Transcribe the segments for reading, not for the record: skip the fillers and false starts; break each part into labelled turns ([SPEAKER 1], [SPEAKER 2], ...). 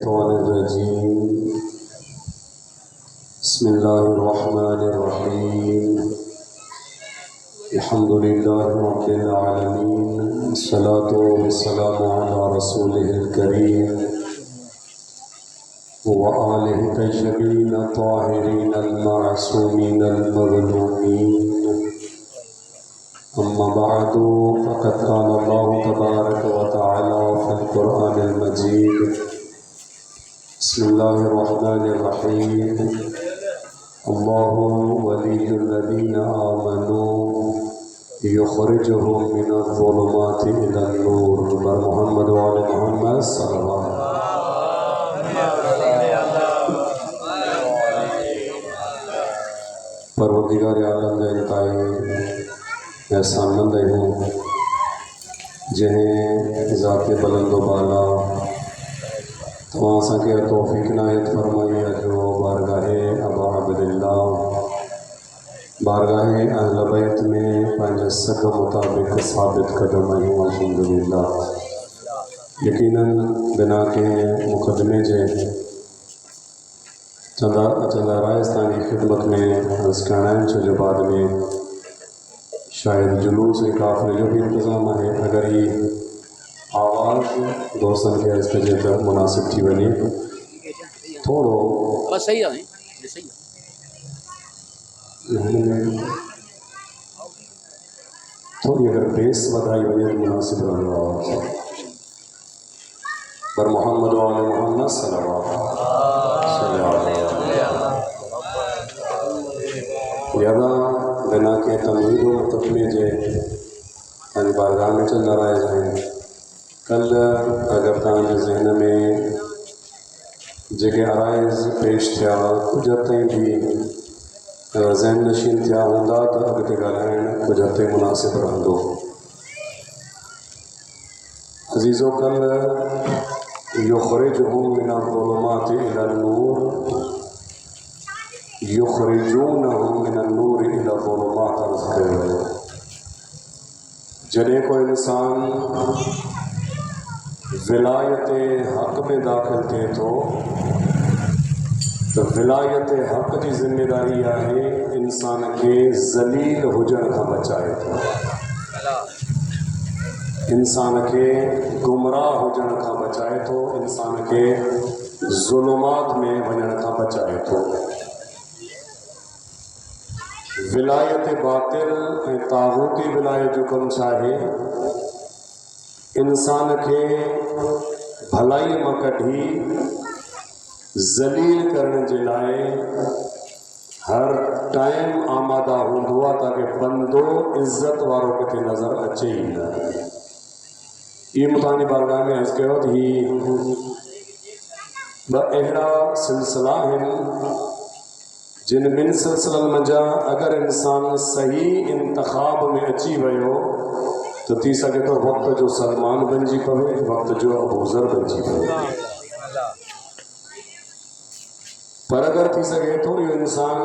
[SPEAKER 1] الشيطان الرجيم بسم الله الرحمن الرحيم الحمد لله رب العالمين الصلاة والسلام على رسوله الكريم وآله الطيبين الطاهرين المعصومين المظلومين أما بعد فقد قال الله تبارك وتعالى في القرآن المجيد بسم الله الرحمن الرحيم الله ولي الذين آمنوا يخرجهم من الظلمات إلى النور بر محمد وعلى محمد صلى الله عليه وسلم. پروردگار عالم دے انتہائی احسان مند ہوں جنہیں ذات بلند و بالا تمام کے توفیق عنایت فرمائی جو بارگاہ ابا عبداللہ بارگاہ اہل بیت میں پنج سک مطابق ثابت قدم ہیں الحمدللہ. یقیناً بنا کے مقدمے جے چندہ راجستانی خدمت میں عرض کرنا ہے جو بعد میں شاید جلوس قافلے جو بھی انتظام ہے اگر یہ آواز دوستن کے اس کے جیتا مناسب تھی بنی تھوڑو
[SPEAKER 2] بس صحیح ہے
[SPEAKER 1] تھوڑی اگر بیس بتائی بنی تو مناسب رہنے آواز بر محمد وعلى محمد صلی اللہ علیہ وسلم. یادا بنا کے تمہید و تقمیر جے ان بارگاہ میں چل رہا ہے. کل اگر تانے ذہن میں جگہ عرائض پیش تھیا کچھ ہتیں بھی ذہن نشین تھیا ہوندا تو اگتے گالائن کچھ ہتیں مناسب رہندو. عزیزو کل یخرجہم من الظلمات الى النور یخرجونہم من النور الى الظلمات عرض کرے. جنہیں کوئی انسان ولایت حق میں داخل تھے تو ولایت حق کی ذمہ داری ہے انسان کے ذلیل ہوجن کا بچائے تھا، انسان کے گمراہ ہوجن کا بچائے تو، انسان کے ظلمات میں وجن کا بچائے تو. ولایت باطل طاغوتی ولایت جو کم چاہے انسان کے بھلائی مکٹھی ذلیل کرنے جلائے ہر ٹائم آمادہ ہوا تاکہ بندو عزت واروں کے نظر اچھے ہی نہ. یہ متانی بارگاہ میں اس کے وقت ہی بہرا سلسلہ ہیں جن من سلسلہ منجا اگر انسان صحیح انتخاب میں اچھی ویو تو تھی سکے تو وقت جو سلمان بنجی پوے وقت جو ابو ذر بنجی پوے. پر اگر تھی سکے تو یہ انسان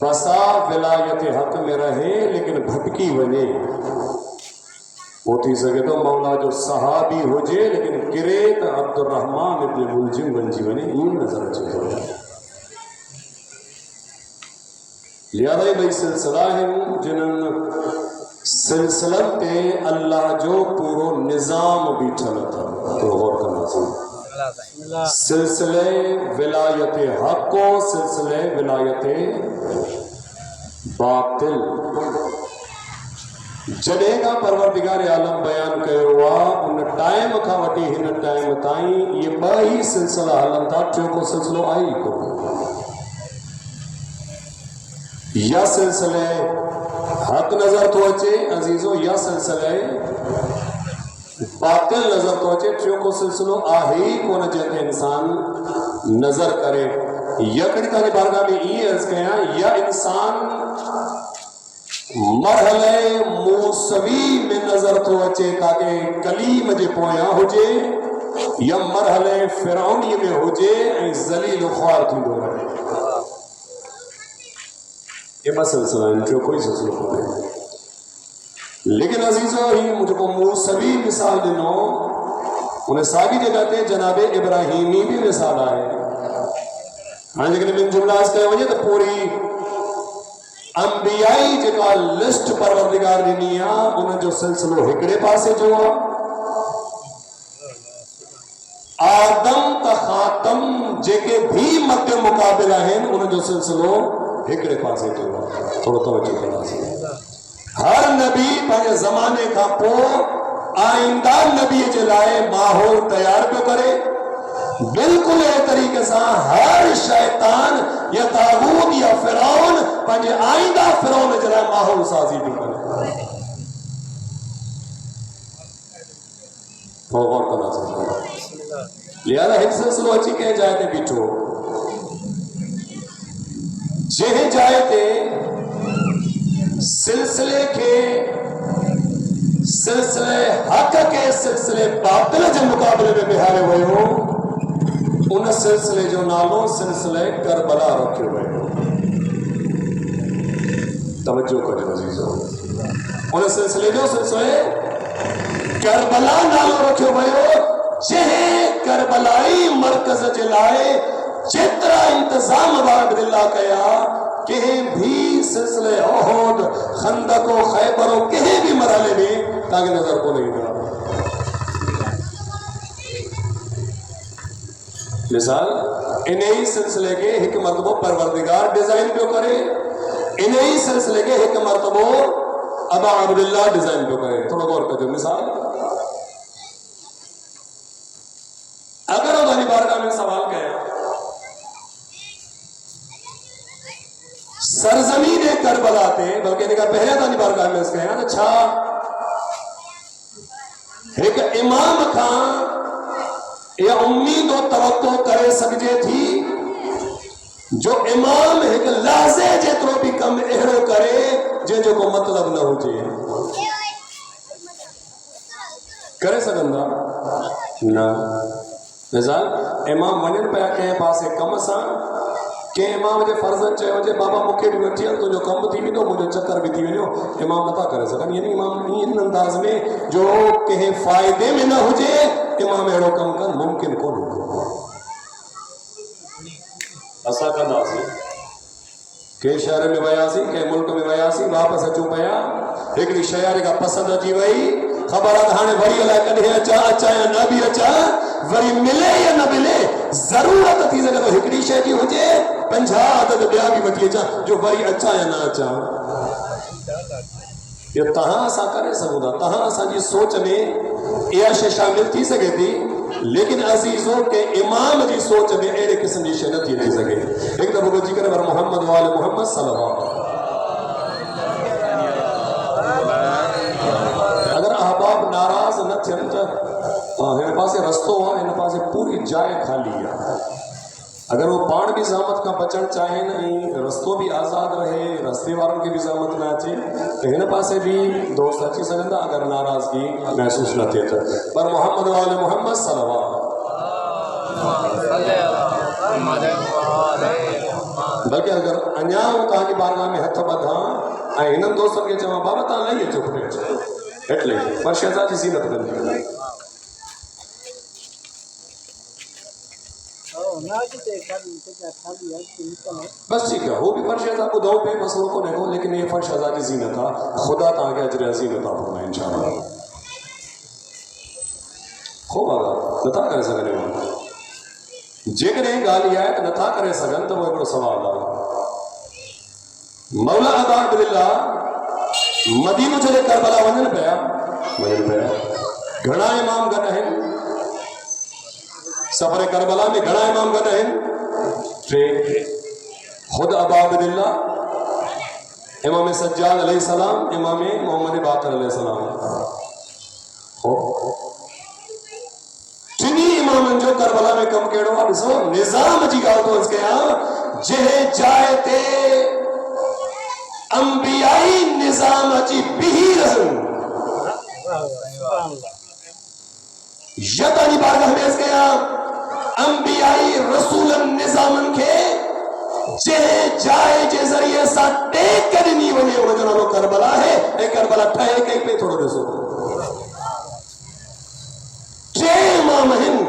[SPEAKER 1] بسا ولایت حق میں رہے لیکن بھٹکی بنے وہ تھی سکے تو مولا جو صحابی ہو جے لیکن گرے تو عبد الرحمن ابن ملجم بنجی بنے. یہ نظر اچھے ہو لہذا بھئی سلسلہ ہیں جنہاں سلسلہ تے اللہ جو پورو نظام بھی چلتا تو غور کرنا سن سلسلے ولایت حق کو سلسلے ولایت باطل جڑے گا پروردگار عالم بیان کرے ہوا ان ٹائم کا وٹی ہن ٹائم تائیں یہ باہی سلسلہ حلن تھا جو کو سلسلہ آئی کو یا سلسلے حق نظر تو اچھے عزیزو یا سلسلے باطل نظر تو اچھے جو کو سلسلہ آہی کو نہ جہتے انسان نظر کرے. یا کڑکانی بارگاہ میں یہ عرض کہا یا انسان مرحلے موسوی میں نظر تو اچھے تاکہ کلیم جے پویا ہو جے یا مرحلے فرعونی میں ہو جے ذلیل و خوار تھی دو رہے. یہ بس سلسلہ ہے جو کوئی سلسلہ ہو رہے. لیکن عزیزو ہی مجھ کو موسوی مثال دنوں انہیں ساری جگہ تے جناب ابراہیمی بھی مثال آئے ہاں لیکن من جملہ اس کہے وجہ تو پوری انبیائی جگہ لسٹ پروردگار دینی انہیں جو سلسلو ہکڑے پاسے جو آدم تا خاتم جے بھی مد مقابلہ ہیں انہیں جو سلسلو ہکڑے پاسے جو تھوڑا توجہ کرنا سی ہر نبی پہلے زمانے کا پو آئندہ نبی جلائے ماحول تیار پہ کرے بالکل اے طریقے سے ہر شیطان یا طاغوت یا فرعون پہلے آئندہ فرعون جلائے ماحول سازی پہ کرے تھوڑا غور کرنا سکتا لہذا ایک سلسلو اچھی کہہ جائے تے بیٹھو جہ جائے تے سلسلے کے سلسلے حق کے سلسلے باطل جو مقابلے میں بہارے ہوئے ہو ان سلسلے جو نالوں سلسلے کربلا رکھے ہوئے ہو توجہ کرو عزیزو ان سلسلے جو سلسلے کربلا نالوں رکھے ہوئے ہو جہے کربلائی مرکز جلائے چترا انتظام عباد اللہ کیا کہیں بھی سلسلے احد خندق و خیبر و کہیں بھی مرحلے میں تاکہ نظر کو نہیں گا مثال انہی سلسلے کے ایک مرتبہ پروردگار ڈیزائن پہ کرے انہی سلسلے کے ایک مرتبہ ابا عبداللہ ڈیزائن پہ کرے تھوڑا غور کرتے مثال اگر ادھانی بارگاہ میں سوال کہا سرزمین کربلا تے بلکہ انہیں کہا پہلے ادھانی بارگاہ میں اس کہا اچھا ایک امام خان یا امید و توقع کرے سکجے تھی جو امام ایک لازے جترو بھی کم احرو کرے جو کو مطلب نہ ہو جائے کرے سکندہ نہ مثال امام ونن پہ کہیں پاسے کم سا کہ امام جے فرضن چاہے ہو جائے بابا مکے بھی وٹھیا تو جو کم تھی بھی تو مجھے چکر بھی تھی بھی امام نتا کرے سکن یعنی امام ان انداز میں جو کہیں فائدے میں نہ ہو جائے امام ایڑو کم کر ممکن کو نہیں ایسا کا ناسی کہ شہر میں بیاسی کہ ملک میں بیاسی واپس اچو پیا ایک شہر کا پسند اچھی وئی خبر آدھانے وری اللہ کدھے اچھا یا نہ بھی اچھا وری ملے یا نہ ملے ضرورت تھی اگر تو ہکڑی شے جی ہو جے 50 عدد بیا بھی وٹھی اچھا جو وری اچھا یا نہ اچھا یہ تہاں اسا کرے سکدا تہاں اسا جی سوچ میں یہ شے شامل تھی سکے تھی لیکن عزیزوں کے امام جی سوچ میں اہڑے قسم جی شے نہ تھی سکے ایک دفعہ کو ذکر بر محمد وال محمد صلی اللہ علیہ وسلم اگر احباب ناراض نہ تھن تو ان پاسے رستو ہوا ان پاسے پوری جائے خالی ہے اگر وہ پان بھی زحمت کا بچن چاہیں نہیں رستو بھی آزاد رہے رستے والوں کی بھی زحمت نہ اچے تو ان پاسے بھی دوست اچھی سکندہ اگر ناراضگی محسوس نہ تھے تو پر محمد وال محمد صلی اللہ بلکہ اگر انیاؤں کہاں کی بارگاہ میں ہتھ بدھاں انہوں دوستوں کے جواب بابا تاں لائیے چپ رہے اٹلے پر شہزادی زینت بن گئی بس ٹھیک ہے وہ بھی فرش ازا کو دو پہ مسئلوں کو نہیں ہو لیکن یہ فرش ازا کی زینت تھا خدا تا آگے اجر عظیم عطا فرمائے انشاءاللہ خوب آگا نتا کرے سکنے والا جگر ایک گالی آئے تو نتا کرے سکن تو وہ ایک سوال آگا مولا عطا باللہ مدینہ چلے کربلا ونن پیا گھڑا امام گھڑا ہے سفر کربلا میں گھڑا امام گھڑا ہے خود ابا عبداللہ امام سجاد علیہ السلام امام محمد باقر علیہ السلام چنی امام جو کربلا میں کم کیڑو سو نظام جی گال تو اس کے یہاں جہ جائے تے انبیائی نظام اچھی بھی رہن یدانی بارگاہ میں اس کے یہاں انبیائی رسول نظامن کے جے جائے جے ذریعے سا ٹیک کرنی ونے وہ جنہوں کربلا ہے اے کربلا ٹھائے کہیں پہ تھوڑو دے سو ٹے
[SPEAKER 2] इमाम हिंद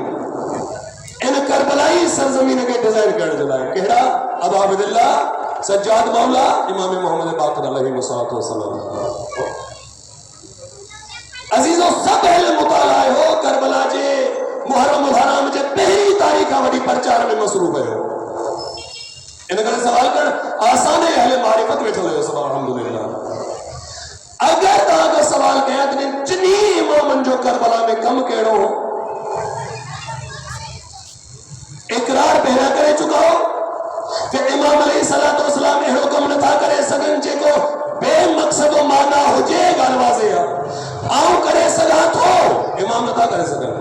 [SPEAKER 2] इन करबलाई सरजमीन के डिजाइन करने जलाए केड़ा अबू अब्दुल्ला सज्जाद मौला इमाम मोहम्मद बाक़र अलैहिस्सलातु वस्सलाम। अजीजो सब अहले मुताला हो करबला जे मुहर्रम उल हराम जे पहली तारीख वडी प्रचार में मसरूफ है इन करे सवाल कर आसान है अहले मारिफत में चले सवाल अल्हम्दुलिल्लाह। अगर तव्हां सवाल कया त जिनी इमामन जो करबला में कम केड़ो हो इकरार पहला करे चुका हो फिर इमाम अलैहिस्सलातु वस्सलाम एड़ो कम नथा करे सगन जेको बेमकसदो माना हुजे गालवाज़े आऊं करे सगा थो इमाम नथा करे सगन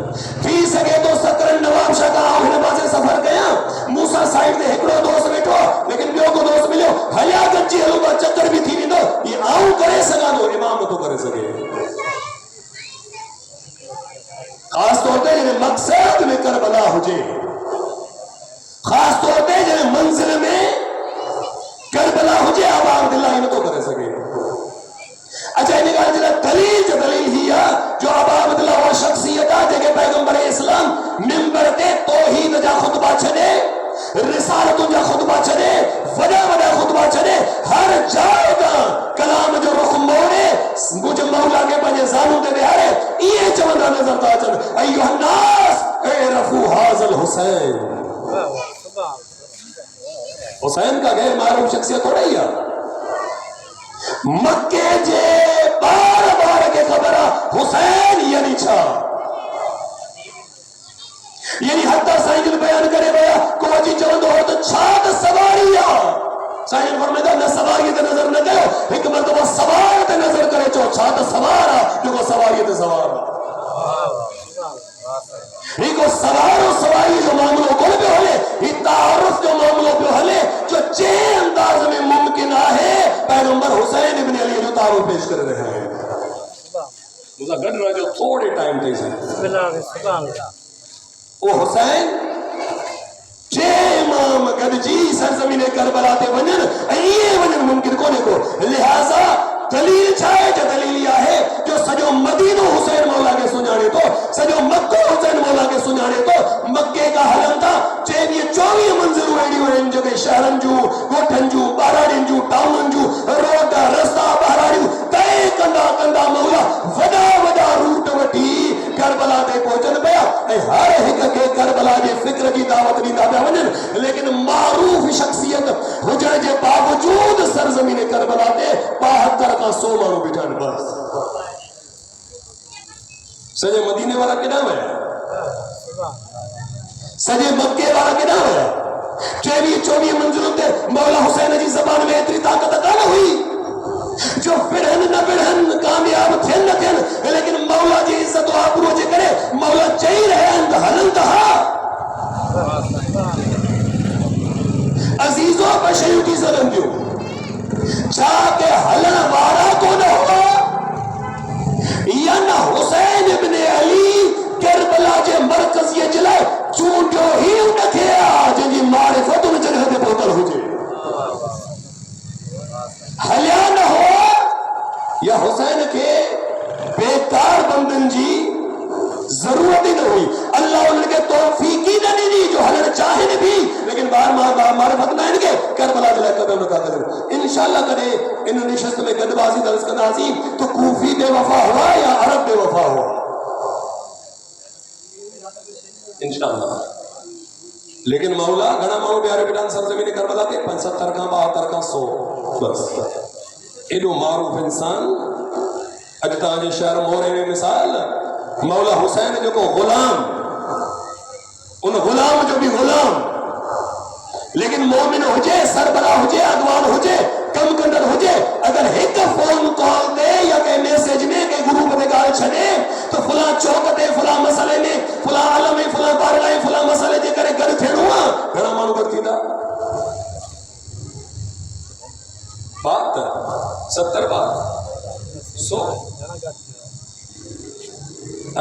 [SPEAKER 2] थी सके तो सकरन नवाब शाह का आऊं हिन पासे सफर कया मूसा साइड ते हिकड़ो दोस्त बैठो लेकिन ॿियो को दोस्त मिलियो हलिया गॾिजी हलो त चक्कर भी थी वेंदो ये आऊं करे सगा थो इमाम नथो करे सके। खास तौर ते जॾहिं मक़सद में करबला हुजे खास तौर पे जब मंजिल में करबला हुजे अबू अब्दुल्ला नथो करे सके। अच्छा इन ॻाल्हि जे दलील ही है जो अबू अब्दुल्ला वो शख्सियत है जेके पैगंबर इस्लाम मिंबर ते तौहीद जा खुतबा छॾे रिसालतुन जा खुतबा छॾे वॾा वॾा खुतबा छॾे हर जाइ तां कलाम जो रुख मोड़े मुझे मौला के पंहिंजे ज़ानू ते विहारे इहे चवंदा नज़र था अचनि अय्युहन नास इरफू हाज़ल हुसैन। हुसैन का गैर मारूफ शख्सियत थोड़ा ही है मक्के जे बार बार के खबर हुसैन यानी छा यानी हत्ता साईं जन बयान करे वया को अची चवंदो हो त छा त सवारी आ साईं फरमाइंदा न सवारी ते नज़र न कयो हिकु मर्तबा सवार ते नज़र करे चो छा त सवार आ जेको सवारी ते सवार आ हिको सवारो सवारी जो मामलो कोन पियो हले ही तारुफ जो मामलो पियो हले जो जे अंदाज में मुमकिन आहे पैगंबर हुसैन इब्न अली जो तारुफ पेश कर रहे हैं मुझा गड रहो थोड़े टाइम ते सुभान अल्लाह ओ हुसैन जे इमाम गडजी सरजमीन करबला ते वञन ऐं इहे वञन मुमकिन कोन्हे को लिहाज़ा दलील छाए जो दलील आहे जो सजो मदीनो हुसैन मौला के सुञाणे तो सजो मक्को हुसैन मौला के सुञाणे तो मक्के का हलन था 24 मंजिलूं अहिड़ियूं आहिनि जेके शहरनि जूं ॻोठनि जूं ॿाराड़ियुनि जूं टाउननि जूं रोड रस्ता ॿाराड़ियूं तय कंदा कंदा मौला वॾा वॾा रूट वठी करबला ते पहुचनि पिया ऐं हर हिक खे करबला जे फिक्र जी दावत ॾींदा पिया वञनि लेकिन मारूफ शख्सियत हुजण जे बावजूद सरजमीन करबला ते 72 खां 100 माण्हू बीठा आहिनि बस सॼे मदीने वारा केॾां विया सॼे मक्के वारा केॾां विया 24 मंजिलुनि ते मौला हुसैन जी ज़बान में एतिरी ताक़त कान हुई जो फिरहन न फिरहन कामयाब थियन न थियन लेकिन मौला जी इज्जत और आबरू जे करे मौला चई रहिया आहिनि त हलन त हा अजीजो बशयूं थी सघनि थियूं छा के हलन वारा कोन हुआ या न हुसैन इब्न अली करबला जे मरकज़ीअ जे लाइ चूंडियो ही उनखे आहे जंहिंजी मारिफत उन जॻह ते पहुतल हुजे हलिया न हो या हुसैन के बेकार बंदन जी जरूरत ही न हुई अल्लाह उनके तौफीक ही न दी जो हलण चाहन भी लेकिन बार मारिफत न इनके करबला जे लाइ कदम नथा कनि इंशाअल्लाह कॾहिं इन निशस्त में गॾबाज़ी दर्ज कंदासीं तो कूफी बेवफा हुआ या अरब बेवफा हुआ इंशाअल्लाह लेकिन मौला घणा माण्हू प्यारे बिठान सरजमीन करबला ते 75 खां 72 खां 100 बस एॾो मारूफ इंसान अॼु तव्हांजे शहर मोरे में मिसाल मौला हुसैन जेको गुलाम उन गुलाम जो भी गुलाम लेकिन मोमिन हुजे सरबरा हुजे अगवान हुजे कम कंदड़ हुजे अगर एक फोन कॉल ते या के मैसेज में के ग्रुप ते गाल छड़े तो फला चौक ते फला मसले में फला आलम में फला बारगाह फला मसले जे करे गड थियणो आ घणा माण्हू गड थींदा बात 70 बात 100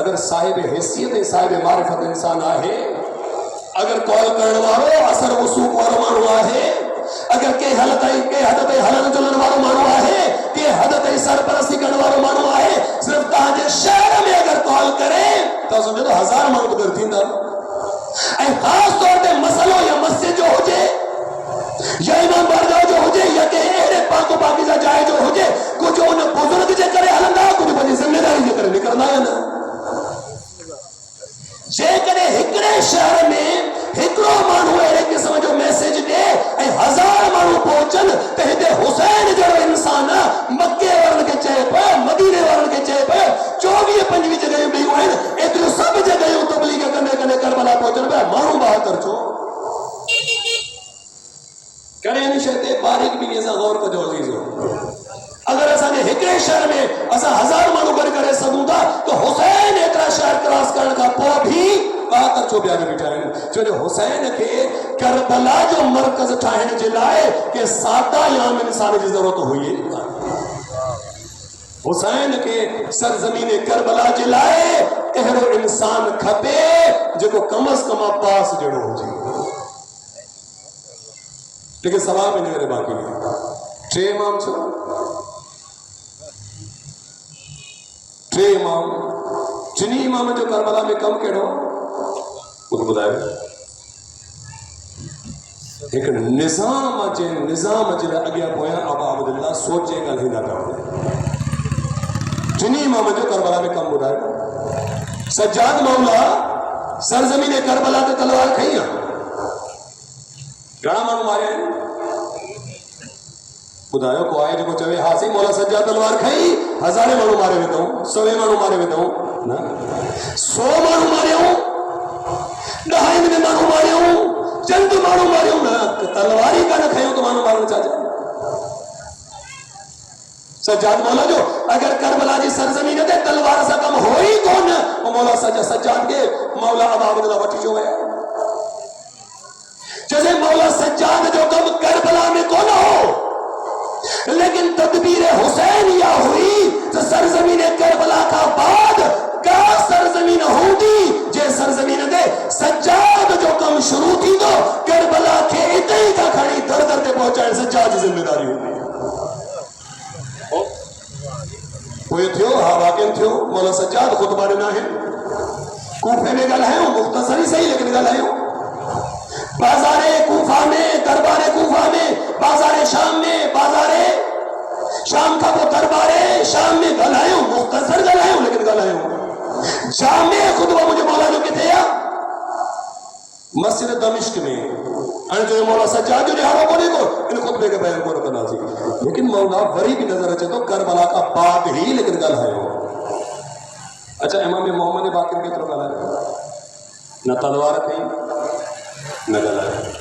[SPEAKER 2] अगर साहिब हैसियत साहिब मारिफत इंसान आहे अगर कॉल करण वारो असर वसूख वारो माण्हू आहे अगर के हद ताईं हलन जुलन वारो माण्हू आहे के کہ حضرت سرپرستی کرنے والوں مانو آئے صرف تاجے شہر میں اگر کال کریں تو سمجھے تو 1000 مانو تو کرتی نا اے خاص طور پہ مسئلوں یا مسجد جو ہو جائے یا امام بارگاہ جو ہو جائے یا کہ اہل پاک و پاکیزہ جائے جو ہو جائے کچھ انہیں بزرگ جے کرے ہلندا کچھ بڑی ذمہ داری جے کرے نکلنا ہے نا جے کرے ہکڑے شہر میں ہکڑو مانو اہل قسم جو میسیج دے اے 1000 مانو پہنچن تہتے حسین جڑو انسان مکے ورن کے چاہے پہ مدینے ورن کے چاہے پہ 24-25 جگہیں بھی ہوئے ادھر سب جگہیں تبلیغ کرنے کربلا پہنچن پہ مانو بہتر چھو کرے نہیں شہتے باریک بھی ایسا غور کو جو عزیز ہو اگر ایسا نے ہکڑے شہر میں ایسا 1000 مانو کرے سکوں تھا تو حسین اترا شہر کراس کرنے کا پو بھی بہتر چھو بیانے بٹھائیں جو حسین کے کربلا جو مرکز ٹھائنے جلائے کہ سادہ یہاں انسان کی ضرورت ہوئی ہے حسین کے سرزمین کربلا جلائے اہرو انسان کھپے جو کو کم از کم پاس جڑو ہو جائے لیکن سوال میں میرے باقی نہیں 3 امام چھو 3 امام جنہی امام جو کربلا میں کم کہڑو وہ بتائے ایک نظام جلے اگیا پویا ابا عبداللہ سوچے گا نہیں نہ کرنے جنہی امام جو کربلا میں کم بتائے سجاد مولا سرزمین کربلا تے تلوار کھائیاں گڑا مانو مارے ہیں خدایوں کو آئے جو کو چوے ہاں سی مولا سجاد تلوار کھائی 1000 مانو مارے ہوتا ہوں 100 مانو مارے ہوتا ہوں 100 مانو مارے ہوں 2.5 مانو مارے ہوں چند مانو مارے ہوں تلواری کا نہ کھائیوں تو مانو مارنا چاہتے سجاد مولا جو اگر کربلا جی سرزمین ہے تلوار سے کم ہوئی کون وہ مولا سجاد کے مولا ابا عبداللہ وٹی جو ہے جیسے مولا سجاد جو کم کربلا میں کون ہو لیکن تدبیر حسین یا ہوئی تو سرزمین کربلا کا بعد کا سرزمین ہوگی جے سرزمین دے سجاد جو کم شروع تھی تو کربلا کے اتنی کا کھڑی در در تے پہنچائے سجاد ذمہ داری ہوگی کوئی تھیو ہاں واقعی تھیو مولا سجاد خطبہ دینا ہے کوفے میں گل ہے مختصری صحیح لیکن گل ہے بازار کوفہ میں دربار کوفہ میں بازار شام میں بازار شام کا وہ دربار شام میں گل ہے مختصر گل ہے لیکن گل ہے جامع خطبہ مجھے مولا جو کہتے ہیں مسجد دمشق میں ان جو مولا سجاد جو رہا کو نہیں کو ان خطبے کے بیان کو رکھنا سی لیکن مولا وری بھی نظر اچھے تو کربلا کا بعد ہی لیکن گل ہے اچھا امام محمد باقر کی طرف گل ہے نہ تلوار کہیں نہ گل ہے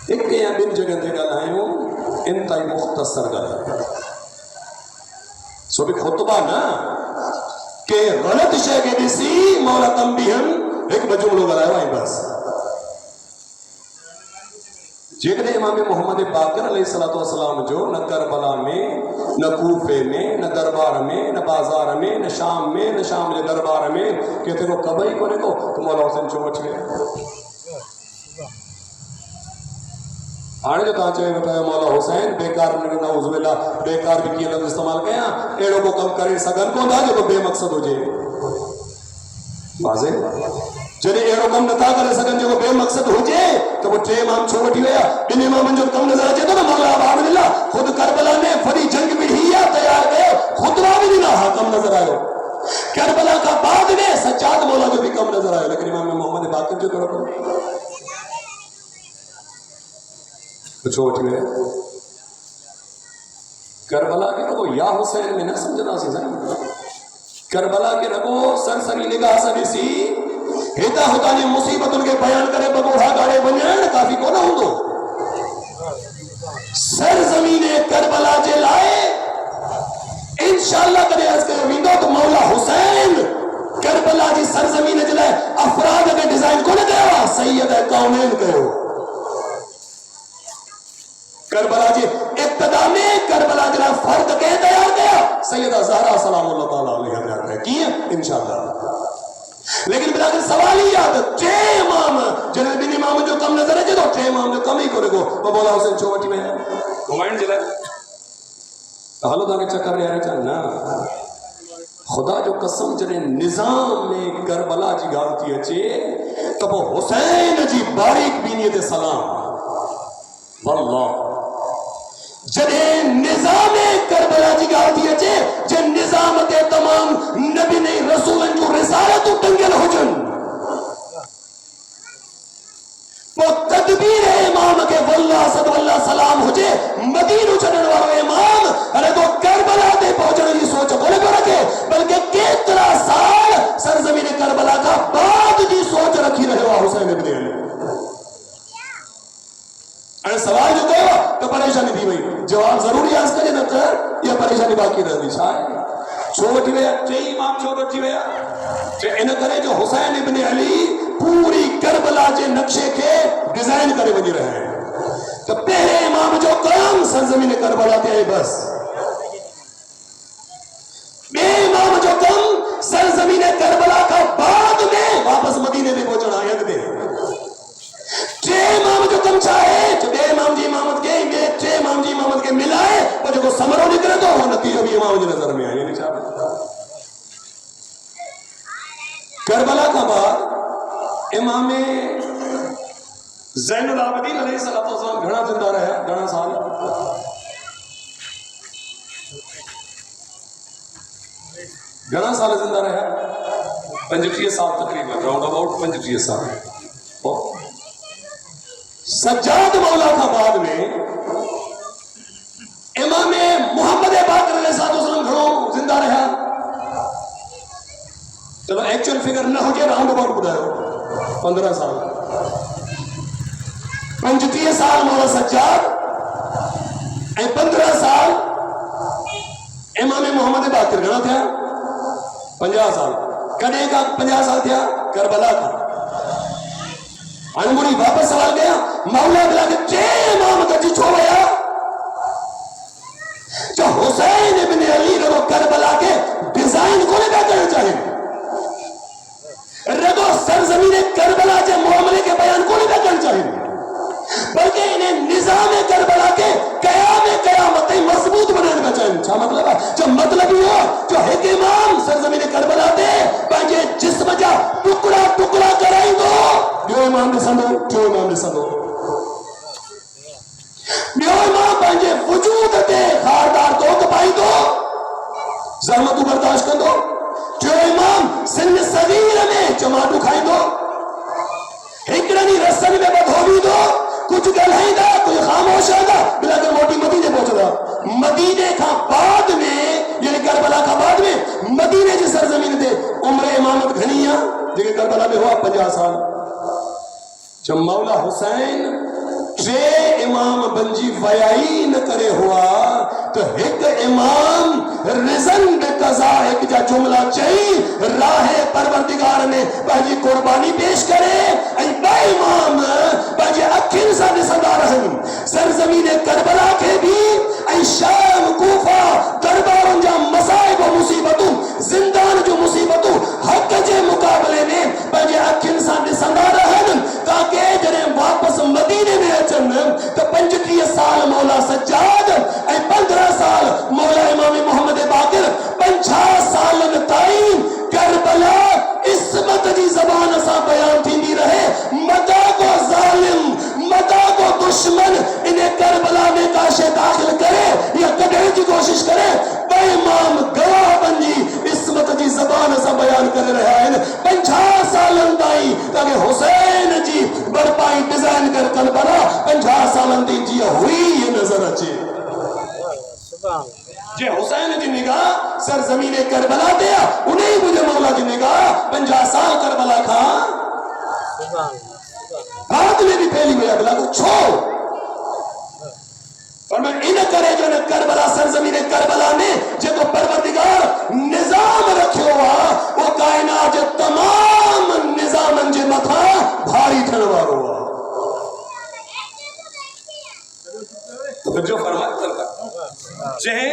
[SPEAKER 2] ایک یہاں بن جگہ دے گل ہے انتہائی مختصر گل ہے سو بھی خطبہ نا کہ غلط شے کے دیسی مولا تنبیہن ایک بجملو گل ہے وہیں بس جیکنے امام محمد باقر علیہ السلام جو نہ کربلا میں نہ کوفے میں نہ دربار میں نہ بازار میں نہ شام کے دربار میں کہتے کو کبھی کو دیکھو تو مولا حسین چوٹ گئے آنے جو کہاں چاہے بتایا مولا حسین بیکار نعوذ باللہ بیکار بھی کیا لفظ استعمال کیا ایڑوں کو کم کرے سگن کو دا جو تو بے مقصد ہو جائے واضح جنہیں ایڑوں کم نتا کرے سگن جو بے مقصد ہو جائے تو وہ 3 امام چھوٹی ہویا بن امام جو کم نظر آجائے تو نا مولا عبداللہ خود کربلا میں فری جنگ بھی ہی تیار گئے خطبہ بھی نہیں رہا کم نظر آئے کربلا کا بعد میں سجاد مولا جو بھی کم نظر آئے لیکن امام محمد باقر جو کرو چھوٹ گئے کربلا کے رگو یا حسین میں نہ سمجھنا سی کربلا کے رگو سرسری نگاہ سے سی ہیتا ہوتا نہیں مصیبت ان کے بیان کرے ببوڑا گاڑے بنیان کافی کو نہ ہوں دو سرزمین کربلا جے لائے انشاءاللہ کرے از کے ویندو تو مولا حسین کربلا جی سرزمین جے لائے افراد کے ڈیزائن کو نہ دیا سید کونین کہو کربلا جی ابتدا میں کربلا جی فرد کے تیار کیا سیدہ زہرا سلام اللہ تعالیٰ علیہ تیار کیا کی انشاءاللہ لیکن بلا کر سوال ہی یاد 3 امام جنہیں بن امام جو کم نظر ہے تو 3 امام جو کم ہی کرے گو وہ مولا حسین چوٹی میں ہے گھمائن جلائے حالو تاکہ چکر رہے رہے چاہنا خدا جو قسم جنہیں نظام میں کربلا جی گالتی اچھے تب وہ حسین جی باریک بینیت سلام واللہ جنہیں نظام کربلا جی گالتی اچھے جن نظامت تمام نبی نہیں رسولن جو رسالت ٹنگل ہو جن وہ تدبیر امام کے واللہ صد اللہ سلام ہو جے مدینہ چنن والو امام ارے تو کربلا دے پہنچنے کی سوچ بولے کو رکھے بلکہ کتنا سال سرزمین کربلا کا بعد کی سوچ رکھی رہے ہوا حسین ابن علی ارے سوال جو کہے ہوا تو پریشانی تھی بھئی جواب ضروری آس کرے نہ کر یہ پریشانی باقی رہ دی شاید چھوٹی ویا چاہی امام چھوٹی ویا ان کرے جو حسین ابن علی پوری کربلا کے نقشے کے ڈیزائن کرے بنی رہے ہیں تو پہلے امام جو کام سرزمین کربلا کے آئے بس بے امام جو کام سرزمین کربلا کا بعد میں واپس مدینے میں پہنچنا آیت دے چھ امام جو کم چاہے جو بے امام جی امامت کے بے چھ امام جی امامت کے ملائے وہ جو سمرو نکلے تو وہ نتیجہ بھی امام جی نظر میں آئے نہیں چاہتا کربلا کا بعد امام زین العابدین علیہ السلام گھنا زندہ رہا گھنا سال گھنا سال زندہ رہا 25 سال تقریبا راؤنڈ اباؤٹ 25 سال سجاد مولا کا بعد میں امام محمد باقر علیہ السلام گھنوں زندہ رہا چلو ایکچول فگر نہ ہو جائے راؤنڈ اباؤٹ بدھائے 15 سال 25 سال مولا سجاد 15 سال امام محمد باقر گھنا تھا 50 سال کنے کا 50 سال تھا کربلا کا انگوری واپس سوال گیا مولا بلا کے چھ امام کا جی چھوڑ گیا جو حسین ابن علی رو کربلا کے ڈیزائن کو لے کرنا چاہیے ردو سرزمین کربلا کے معاملے کے بیان کو نہیں کرنا چاہیے بلکہ انہیں نظام کربلا کے قیامت مضبوط بنانے کا چاہیے کیا مطلب ہے جو مطلب ہی ہو جو ایک امام سرزمین کربلا دے پانچے جسم جا ٹکڑا ٹکڑا کرائیں دو بیو امام نے سنو کیوں امام نے سنو بیو امام پانچے وجود دے خاردار دو کپائی دو زحمتو برداشت کر دو جو امام سن صغیر میں جماعتو کھائی دو ہکڑنی رسن میں بدھوبی دو کچھ گلھائی دا کوئی خاموش آدھا بلا کر موٹی مدینے پہنچ دا مدینے کا بعد میں یعنی کربلا کا بعد میں مدینے جی سرزمین دے عمر امامت گھنیاں جگہ کربلا میں ہوا 50 سال جب مولا حسین چھ امام بنجی ویائی نہ کرے ہوا تو ایک امام رزن بے قضا ایک جا جملہ چاہی راہ پروردگار میں باجی قربانی پیش کرے ای با امام باجی اکھن سا نسدہ رہن سرزمین کربلا کے بھی ای شام کوفہ دربار جا مسائب و مصیبتوں زندان جو مصیبتوں حق جے مقابلے میں باجی اکھن سا نسدہ رہن تاکہ جنہیں واپس مدینے میں اچھن تو 25 سال مولا سجاد اے 15 سال مولا امام محمد باقر 50 سال تائین کربلا عصمت دی زبان سا بیان تھی نہیں رہے مدہ کو ظالم مدہ کو دشمن انہیں کربلا میں کاشے داخل کرے یا کڑھنے کی کوشش کرے بے امام گواہ بنجی عصمت دی زبان سا بیان کر رہا ہے 50 سال تائی تاکہ حسین جی برپائی ڈیزائن کر کربلا 50 سال دی جی ہوئی یہ نظر اچھے جے حسین جی نگاہ سرزمین کربلا دیا انہیں مجھے مولا جی نگاہ 50 سال کربلا کھا بعد میں بھی پہلی میں اگلا کو چھوڑ اور میں انہ کرے جو کربلا سرزمین کربلا میں جے تو پروردگار نظام رکھے ہوا وہ کائنات تمام نظام جے متھا بھاری تھنوار ہوا تو پھر جو فرمائے کرتا چاہے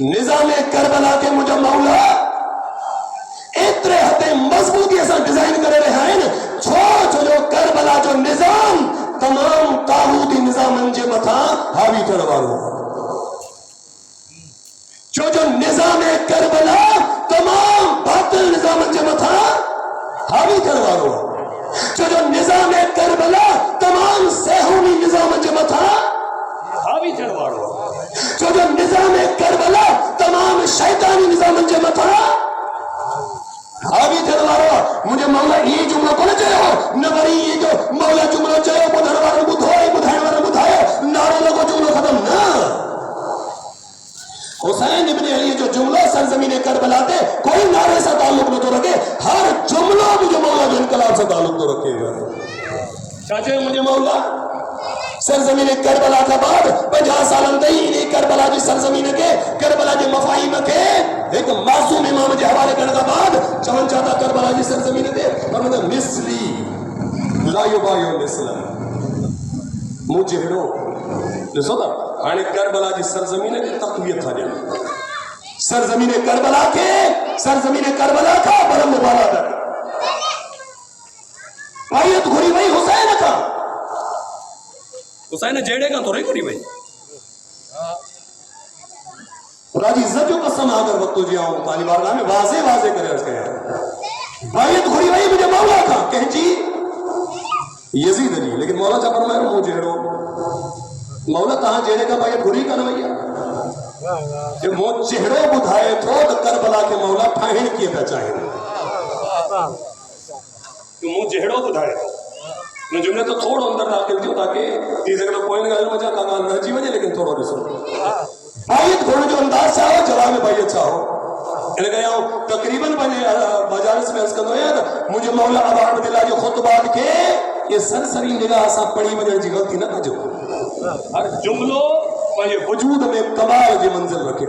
[SPEAKER 2] نظام کربلا کے مجھے مولا اترے ہتے مضبوطی ایسا ڈیزائن کرے رہے ہیں چھو جو کربلا جو نظام تمام تاغوتی نظام انجے متھا حاوی تھنوار ہوا जो निजाम करबला तमाम बातिल निजाम जे मथा हावी थियण वारो जो निजाम करबला तमाम सेहूनी निजाम जे मथा हावी थियण वारो जो निजाम करबला तमाम शैतानी निजाम जे मथा हावी थियण वारो मुझे मौला ये जुमलो कोन चयो न वरी ये जो मौला जुमलो चयो ॿुधण वारो ॿुधो ऐं ॿुधाइण वारो ॿुधायो नारो लॻो जुमलो ख़तम न। हुसैन इब्न अली जो जुमलो सरजमीन करबला ते कोई नारे से ताल्लुक न तो रखे, हर जुमलो मुझे मौला जो इनकलाब से ताल्लुक तो रखेगा। चाचे मुझे मौला सरजमीन करबला का बाद 50 सालन तई इन करबला जी सरजमीन के करबला जे मफाहिम के एक मासूम इमाम जे हवाले करने का बाद चवन चाहता करबला जी सरजमीन ते और मतलब मिस्ली ला युबायो मिस्ला मुजहरो ॾिसो था हाणे करबला जी सरजमीन जी तक़वियत था ॾियनि, सरजमीन करबला का बुलंद बाला तक बायत घुरी वई हुसैन का, हुसैन जेड़े का थोड़ी घुरी वई खुदा जी इज्जत जो कसम अगर वक्त जी आऊं ताली बारगाह में वाजे वाजे करे अर्ज कया बायत घुरी वई मुझे मौला का कहजी यजीद जी, लेकिन मौला जा फरमाया मुंह जेड़ो मौला तहां जेड़े का बायत घुरी का न भैया कि मुंह चेहरो बुधाए थो तो करबला के मौला ठाहिण किए था चाहे तो मुंह जेड़ो बुधाए मैं जुमले तो थोड़ो अंदर दाखिल थियो ताकि थी सके कोई गाल मजा का गाल न जी वजे, लेकिन थोड़ो ॾिसो बायत घुरण जो अंदाज चाहो जवाब में बायत चाहो इन करे आऊं तकरीबन मजालिस में अर्ज कंदो आहियां त मुंहिंजे मौला अबा अब्दुल्लाह जो खुतबात खे ये सरसरी निगाह सां पढ़ी वञण जी ग़लती न कजो, हर जुमलो पंहिंजे वजूद में कमाल जी मंजिल रखे।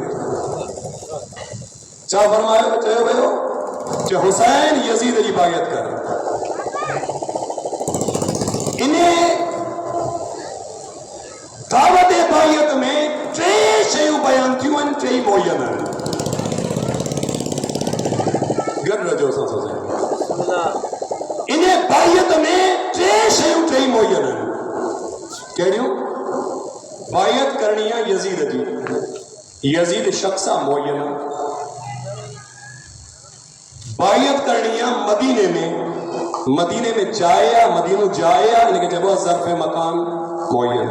[SPEAKER 2] छा फरमायो चयो वियो कि हुसैन यजीद जी बायत कर, इन्हें दावत बायत में 3 शयूं बयान थियूं आहिनि, 3 मुअय्यन आहिनि, गॾु रहिजो असां सां। इन्हें बायत में 3 शयूं 3 मुअय्यन आहिनि, कहिड़ियूं? बायत करणी आहे यजीद जी, यजीद शख्स आहे मुअय्यन, बायत करणी आहे मदीने में जाए या मदीनो जाए या इनके जब ज़र्फ़ मकान मुअय्यन,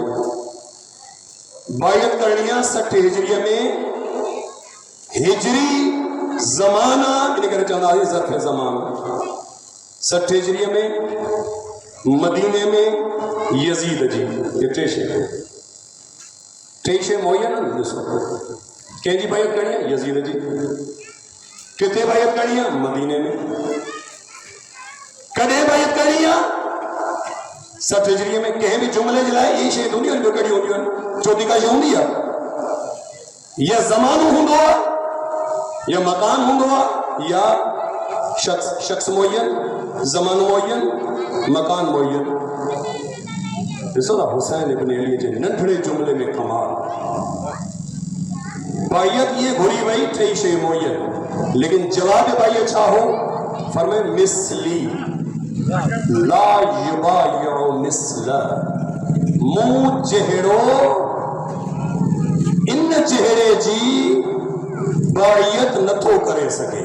[SPEAKER 2] बायत करणी आहे 60 हिजरी में हिजरी ज़माना इनके चवंदा ज़र्फ़ ज़मान 60 हिजरी में मदीने में यजीद जी, ये 3 शइ मुअय्यन आहिनि। ॾिसो कंहिंजी बायत करणी आहे यजीद जी, किथे बायत करणी आहे मदीने में, कॾहिं बायत करणी आहे 60 हिजरी में, कंहिं बि जुमले जे लाइ इहे शयूं हूंदियूं आहिनि, कहिड़ियूं हूंदियूं आहिनि, चोथी का शइ हूंदी आहे या ज़मानो हूंदो आहे या मकान हूंदो आहे या शख्स मुअय्यन, ज़मानो मुअय्यन, मकान मुअय्यन। ॾिसो था हुसैन इब्न अली जे नंढड़े जुमले में कमाल, बायत ये घुरी वई 3 शइ मुअय्यन, लेकिन जवाब बायत छा हो? फरमाए मिस्ली ला युबायउ मिस्ला, मुंह जहिड़ो इन चेहरे जी बायत नथो करे सके,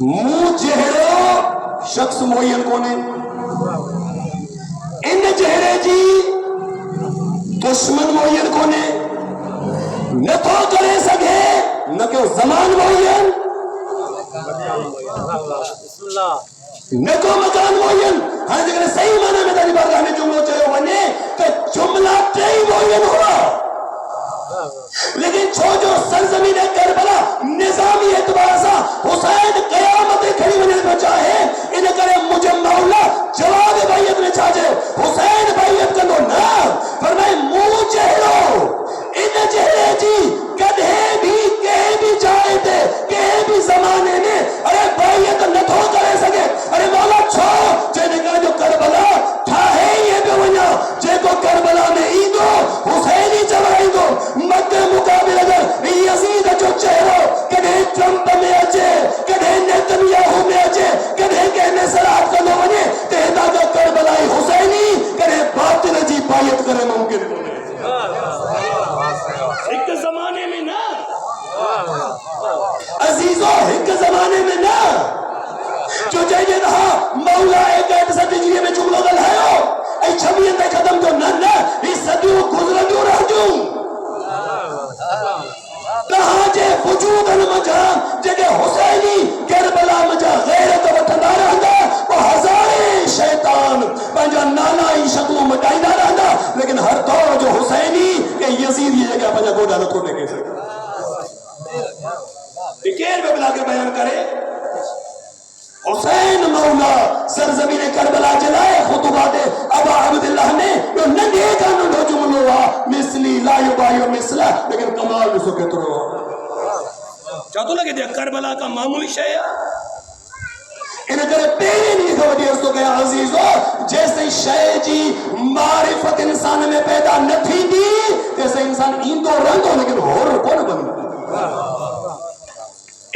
[SPEAKER 2] मुंह जहिड़ो शख्स मुअय्यन कोन्हे, इन चेहरे जी दुश्मन मुअय्यन कोन्हे, नथो करे सके न को ज़मान मुअय्यन न को मकान मुअय्यन। हाणे जेकॾहिं सही माना में तारी बारगाह में जुमलो चयो वञे त जुमला 3 मुअय्यन हुआ, लेकिन छो जो सरजमीन करबला निजामी एतबार सां हुसैन क़यामत खड़ी वञण पियो चाहे, इन करे मुझे मौला जवाब बायत में छा चयो? हुसैन बायत कंदो न, फरमाए मुंह जहिड़ो इन चेहरे जी कॾहिं भी कंहिं भी जाइ ते कंहिं भी ज़माने में अरे बायत नथो करे सघे। अरे मौला छो? जंहिं करे जो करबला ठाहे ई पियो वञा, जेको करबला में ईंदो हुसैन ई चवाईंदो, मद मुक़ाबिल अगर यजीद जो चेहरो कॾहिं ट्रंप में अचे, कॾहिं नेतन्याहू में अचे, कॾहिं करे ख़त्म तो न ही सदियों गुज़रंदियूं रहंदियूं तहां जे वजूदन मजा जेके हुसैनी करबला मजा गैरत वठंदा रहंदा वो हज़ारे शैतान पंहिंजा नाना ई शक्लूं मटाईंदा रहंदा लेकिन हर दौर जो हुसैनी के यजीद जी जगह पंहिंजा गोॾा नथो टेके सघे केर बि बिला के बयान करे हुसैन मौला सरजमीन करबला जलाए खुतबात अबा अब्दुल्लाह ने जो नंढे का नंढो जुमलो आहे मिसली ला युबायु मिसला लेकिन कमाल ॾिसो केतिरो छा थो लॻे ते करबला का मामूली शइ आहे इन करे पहिरें ॾींहं खां वठी अर्ज़ु थो कयां अज़ीज़ो जेसिताईं शइ जी मारिफत इंसान में पैदा न थींदी तेसिताईं इंसान ईंदो रहंदो लेकिन होर कोन बंदो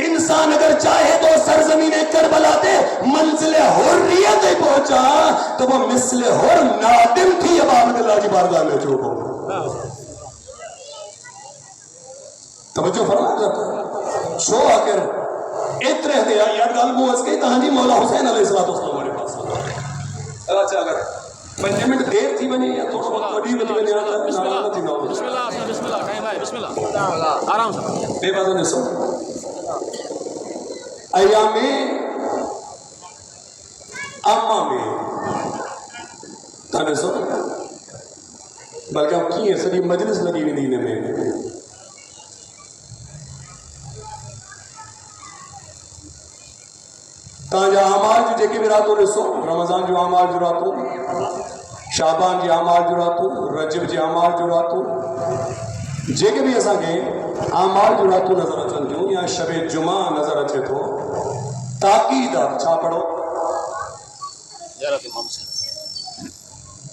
[SPEAKER 2] इंसान अगर चाहे तो सरजमीन करबला ते मंजिल हुर्रियत पहुंचा तो वो मिसले हुर नादिम थी अबा अब्दुल्लाह जी बारगाह में जो हो तवज्जो फरमाओ छो आखिर एतरे हदे याद गाल मो अस के तहांजी मौला हुसैन अलैहिस्सलातु वस्सलाम वाले पास अच्छा अगर 5 मिनट देर थी वने या थोड़ो वक्त वडी वने बिस्मिल्लाह बिस्मिल्लाह टाइम है बिस्मिल्लाह आराम से बेबाज़ो ने सो अयामे अम्मा में ताने सो बल्कि की सॼी मजलिस लगी वेंदी इन में तव्हांजा अमाल जी जेके बि रातूं ॾिसो रमज़ान जो अमाल जो रातूं शाबान जी अमाल जो रातूं रजब जी अमाल जो रातूं जेके बि असांखे अमाल जो रातूं नज़र अचनि थियूं या शब जुमा नज़र अचे थो ताक़ीद आहे छा पढ़ो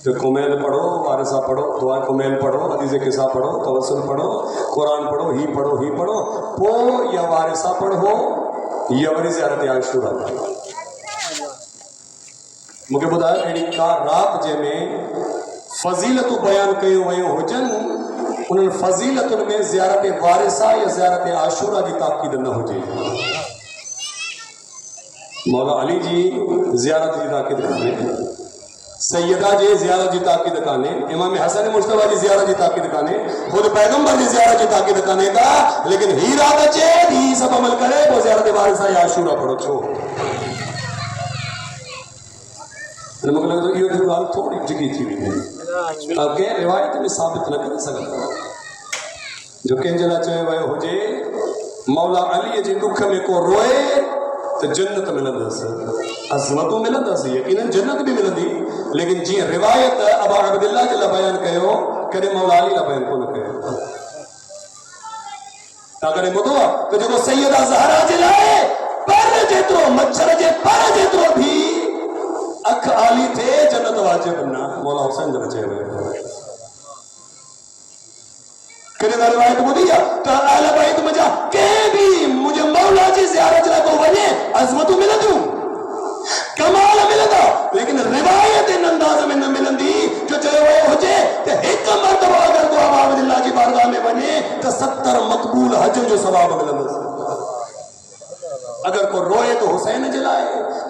[SPEAKER 2] तो कुमैल पढ़ो वारिसा पढ़ो दुआ कुमैल पढ़ो हदीस किसा पढ़ो तवस्सुल पढ़ो कुरान पढ़ो ही पढ़ो पोइ या वारिसा पढ़ो या वरी ज़ियारत आशूरा मूंखे ॿुधायो अहिड़ी का राति जंहिंमें फज़ीलतूं बयानु कयूं वयूं हुजनि उन्हनि फज़ीलतुनि में ज़ियारत वारिसा या ज़ियारत आशूरा जी ताक़ीद न हुजे मौला अली जी ज़ियारत जी ताक़ीद कान्हे सैयदा जे ज़ियारत जी ताक़ीद कान्हे इमाम हसन मुश्तबा जी ज़ियारत जी ताक़ीद कान्हे खुद पैगंबर जी ज़ियारत जी ताक़ीद कान्हे का लेकिन ही रात अचे ही सब अमल करे पोइ ज़ियारत वारिसा या आशूरा पढ़ो छो मूंखे लॻे थो इहो जो ॻाल्हि थोरी डिघी थी वेंदी कंहिं रिवायत में साबित न करे सघंदा जो कंहिंजे लाइ चयो वियो हुजे मौला अलीअ जे दुख में को रोए तो जन्नत मिलंदसि अज़मतूं मिलंदसि यकीनन जन्नत भी मिलंदी लेकिन जीअं रिवायत अबा अब्दुल्लाह जे लाइ बयानु कयो कॾहिं मौला अली लाइ बयानु कोन कयो तव्हां कॾहिं ॿुधो आहे त जेको सैयदा ज़हरा जे लाइ पर जेतिरो मच्छर जे पर जेतिरो भी अख आली थे जन्नत वाजिब न मौला हुसैन जो चयो वियो कॾहिं त रिवायत ॿुधी आहे त अहल बैत मुंहिंजा कंहिं बि मुंहिंजे मौला जी ज़ियारत लाइ को वञे अज़मतूं मिलंदियूं कमाल मिलंदा लेकिन रिवायत इन अंदाज़ में न मिलंदी जो चयो वियो हुजे त हिकु मर्तबा अगरि को अबा अब्दुल्लाह जी बारगाह में वञे त 70 मक़बूल हज जो सवाब मिलंदसि अगर को रोए तो हुसैन जे लाइ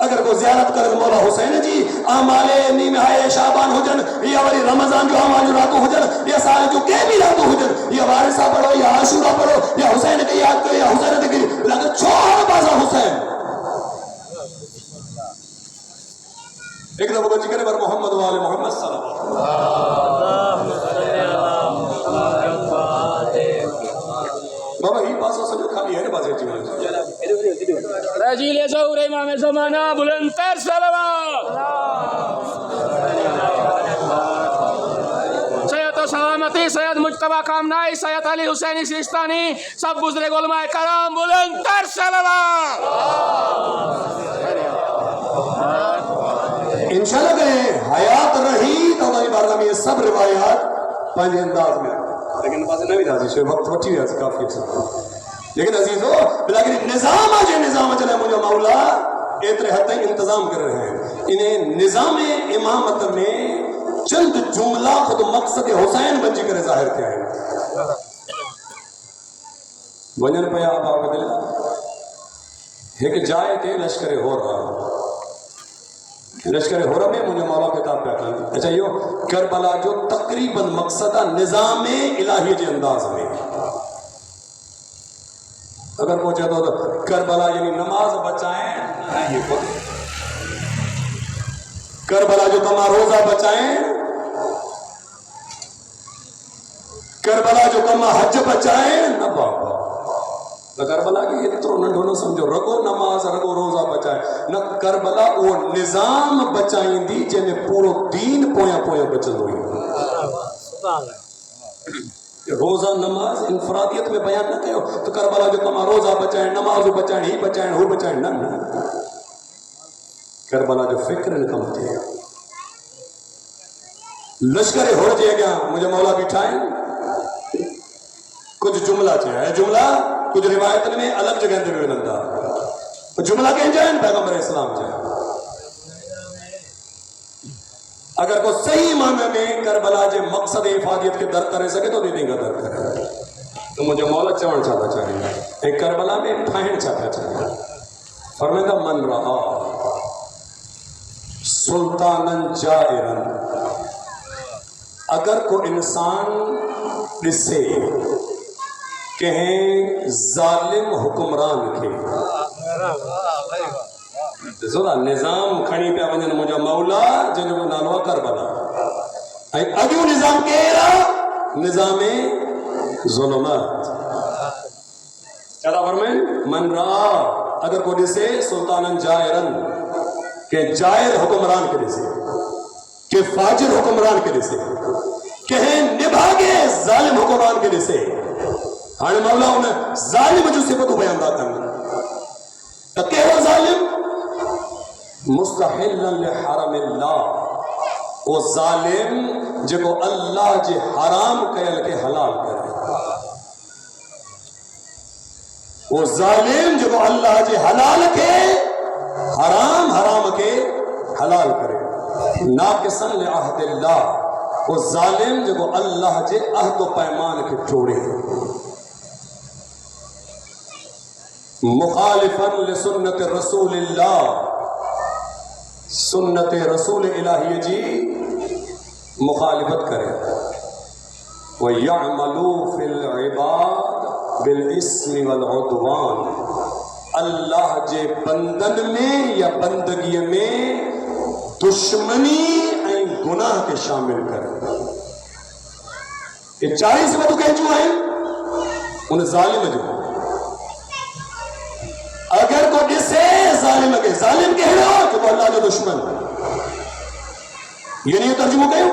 [SPEAKER 2] अगर को ज़ियारत करे तो मौला हुसैन जी आमाले नीमहाए शाबान हुजन या वरी रमज़ान जो आमाल जो रातूं हुजन या साल जो के भी रातूं हुजन या वारिसा पढ़ो या आशूरा पढ़ो या हुसैन के याद करो या हुसैन ते लगे छो हर पासा हुसैन एक दफो को जिक्र पर मोहम्मद वाले मोहम्मद सल्लल्लाहु बाबा ही पासा सजो खाली है बाजे जी
[SPEAKER 3] रजील ज़हूर इमाम ज़माना बुलंदतर सलावत सैयद सलामती सैयद मुज्तबा कामनाई सैयद अली हुसैनी सिस्तानी सब बुजुर्ग उलमाए कराम बुलंदतर सलावत
[SPEAKER 2] इंशाअल्लाह कहे हयात रही तो वही बारगाह में सब रिवायात पंहिंजे अंदाज में लेकिन पास नवी दासी शे वक्त वठी विया काफी लेकिन अजीजो बिलाकिन निजाम जे निजाम चले मुझे मौला एतरे हद तक इंतजाम कर रहे हैं इन्हें निजाम इमामत में चंद जुमला खुद मकसद हुसैन बंजी करे जाहिर किया है वजन पे आप आगे एक जाए ते लश्कर हो रहा لشکر حرم میں مجھے مولا کتاب پہ کن اچھا یہ کربلا جو تقریباً مقصدہ نظام الہی کے انداز میں اگر پہنچے تو کربلا یعنی نماز بچائیں یہ کربلا جو کما روزہ بچائیں کربلا جو کما حج بچائیں نہ بابا کربلا کی یہ تو نہ ڈھونو سمجھو رگو نماز رگو روزہ بچائیں نہ کربلا وہ نظام بچائیں دی جنہیں پورو دین پویا پویا بچن ہوئی روزہ نماز انفرادیت میں بیان نہ کہو تو کربلا جو کما روزہ بچائیں نماز بچائیں ہی بچائیں ہو بچائیں نہ کربلا جو فکر نکم تھے لشکر ہو جائے گا مجھے مولا بٹھائیں کچھ جملہ چاہے جملہ کچھ روایت میں الگ جگہ دے میں لگتا جملہ کہیں جائیں پیغمبر اسلام جائیں اگر کوئی صحیح معنی میں کربلا جو مقصد افادیت کے در کرے سکے تو دیدیں گا در کرے تو مجھے مولا چوڑ چاہتا چاہیے ایک کربلا میں ٹھائن چاہتا چاہیے فرمیدہ من رہا سلطانن جائرن اگر کوئی انسان جسے کہیں ظالم حکمران کے نظام کھڑی پہ ونجن مجھا مولا جن جو نالو کربلا اگیو نظام کہہ نظام ظلمات کیا فرمائیں من رہا اگر کوئی جسے سلطانن جائرن کہ جائر حکمران کے جسے کہ فاجر حکمران کے جسے کہیں نبھاگے ظالم حکمران کے جسے ہاں مولا انہیں ظالم جو صفتو بیان داتا ہے تو کہ وہ ظالم مستحلا لحرم اللہ وہ ظالم جو اللہ جے حرام کہل کے حلال کرے وہ ظالم جو اللہ جے حلال کے حرام کے حلال کرے ناقصا لعہد اللہ وہ ظالم جو اللہ جے عہد و پیمان کے چھوڑے مخالفا لسنت رسول اللہ سنت رسول الہی جی مخالفت کرے وَيَعْمَلُوا فِي الْعِبَادِ بِالْإِسْمِ وَالْعُدْوَانِ اللہ جے بندن میں یا بندگی میں دشمنی اور گناہ کے شامل کرے یہ 40 میں تو کہہ جو ہیں انہیں ظالم جو اگر کو جسے ظالم کے ظالم کہہ رہا کہ وہ اللہ جو دشمن یہ نہیں ترجمہ کہو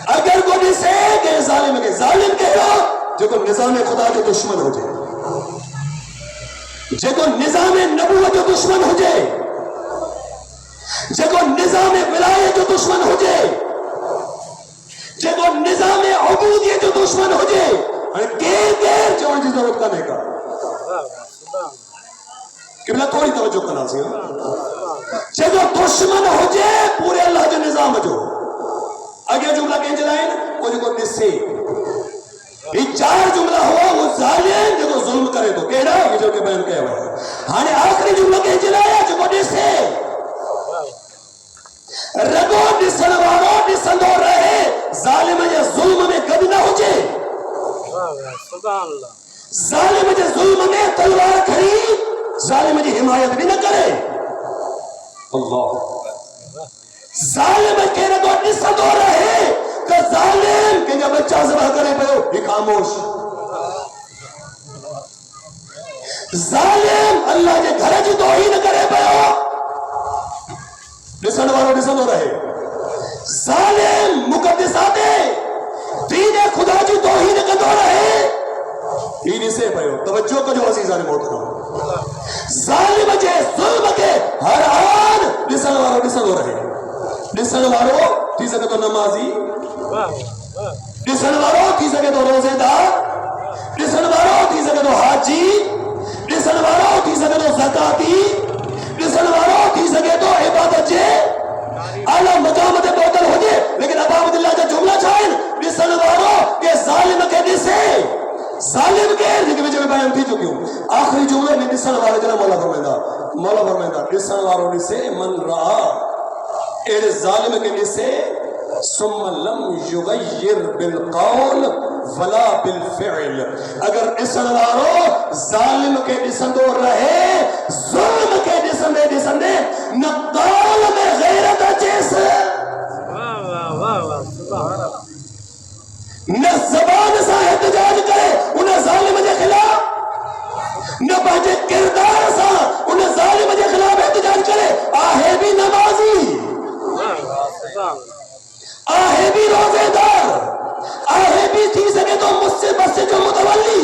[SPEAKER 2] اگر کو جسے کہ ظالم کے ظالم کہہ رہا جو کو نظام خدا جو دشمن ہو جائے جو کو نظام نبوت جو دشمن ہو جائے جو کو نظام ولایت جو دشمن ہو جائے جو کو نظام عبودیت جو دشمن ہو جائے کیر چون جی ضرورت کرنے کا کہ بلا تھوڑی توجہ کرنا سی جب دشمن ہو جائے پورے اللہ جو نظام جو اگر جملہ کہیں جلائیں وہ جو کو نسے یہ 4 جملہ ہوا وہ ظالم جو کو ظلم کرے تو کہہ رہا یہ جو کہ بیان کہہ ہوا ہے ہاں آخری جملہ کہیں جلایا جو کو نسے رگو نسن وارو نسن ہو رہے ظالم یا ظلم میں کبھی نہ ہو جائے ظالم یا ظلم میں تلوار کھڑی ظالم جی حمایت بھی نہ کرے اللہ ظالم کہنے کو نسد ہو رہے کہ ظالم کہ جب بچہ ذبح کرے پہ یہ خاموش ظالم اللہ کے گھر جی توہین کرے پہ نسد والوں نسد ہو رہے ظالم مقدسات دین خدا جی توہین کر دو رہے یہ نسے پہ توجہ کو جو عزیزان موت کرو ظالم جے ظلم کے ہر آن نسل ہو رہے نسل وارو تھی سکے تو نمازی نسل وارو تھی سکے تو روزے دار نسل وارو تھی سکے تو حاجی نسل وارو تھی سکے تو زکاتی نسل وارو تھی سکے تو عبادت جے اعلیٰ مقامت بہتر ہو جائے لیکن اب عبداللہ کا جملہ چاہیں نسل وارو کہ ظالم کے نسے ظالم کے لیکن میں جب بیان تھی چکی ہوں آخری جملے میں نسل وارو جنہ مولا فرمائندہ نسل وارو نسے من رہا اے ظالم کے جسے ثم لم یغیر بالقول ولا بالفعل، اگر اسلارو ظالم کے ڈسندو رہے ظلم کے ڈسندے نہ قول میں غیرت اچیس نہ زبان سا احتجاج کرے انہیں ظالم کے خلاف، نہ بہجے کردار سا انہیں ظالم کے خلاف احتجاج کرے، آہے بھی نمازی، آہے بھی روزے دار، آہے بھی تھی سکے تو مجھ سے بس سے جو متولی،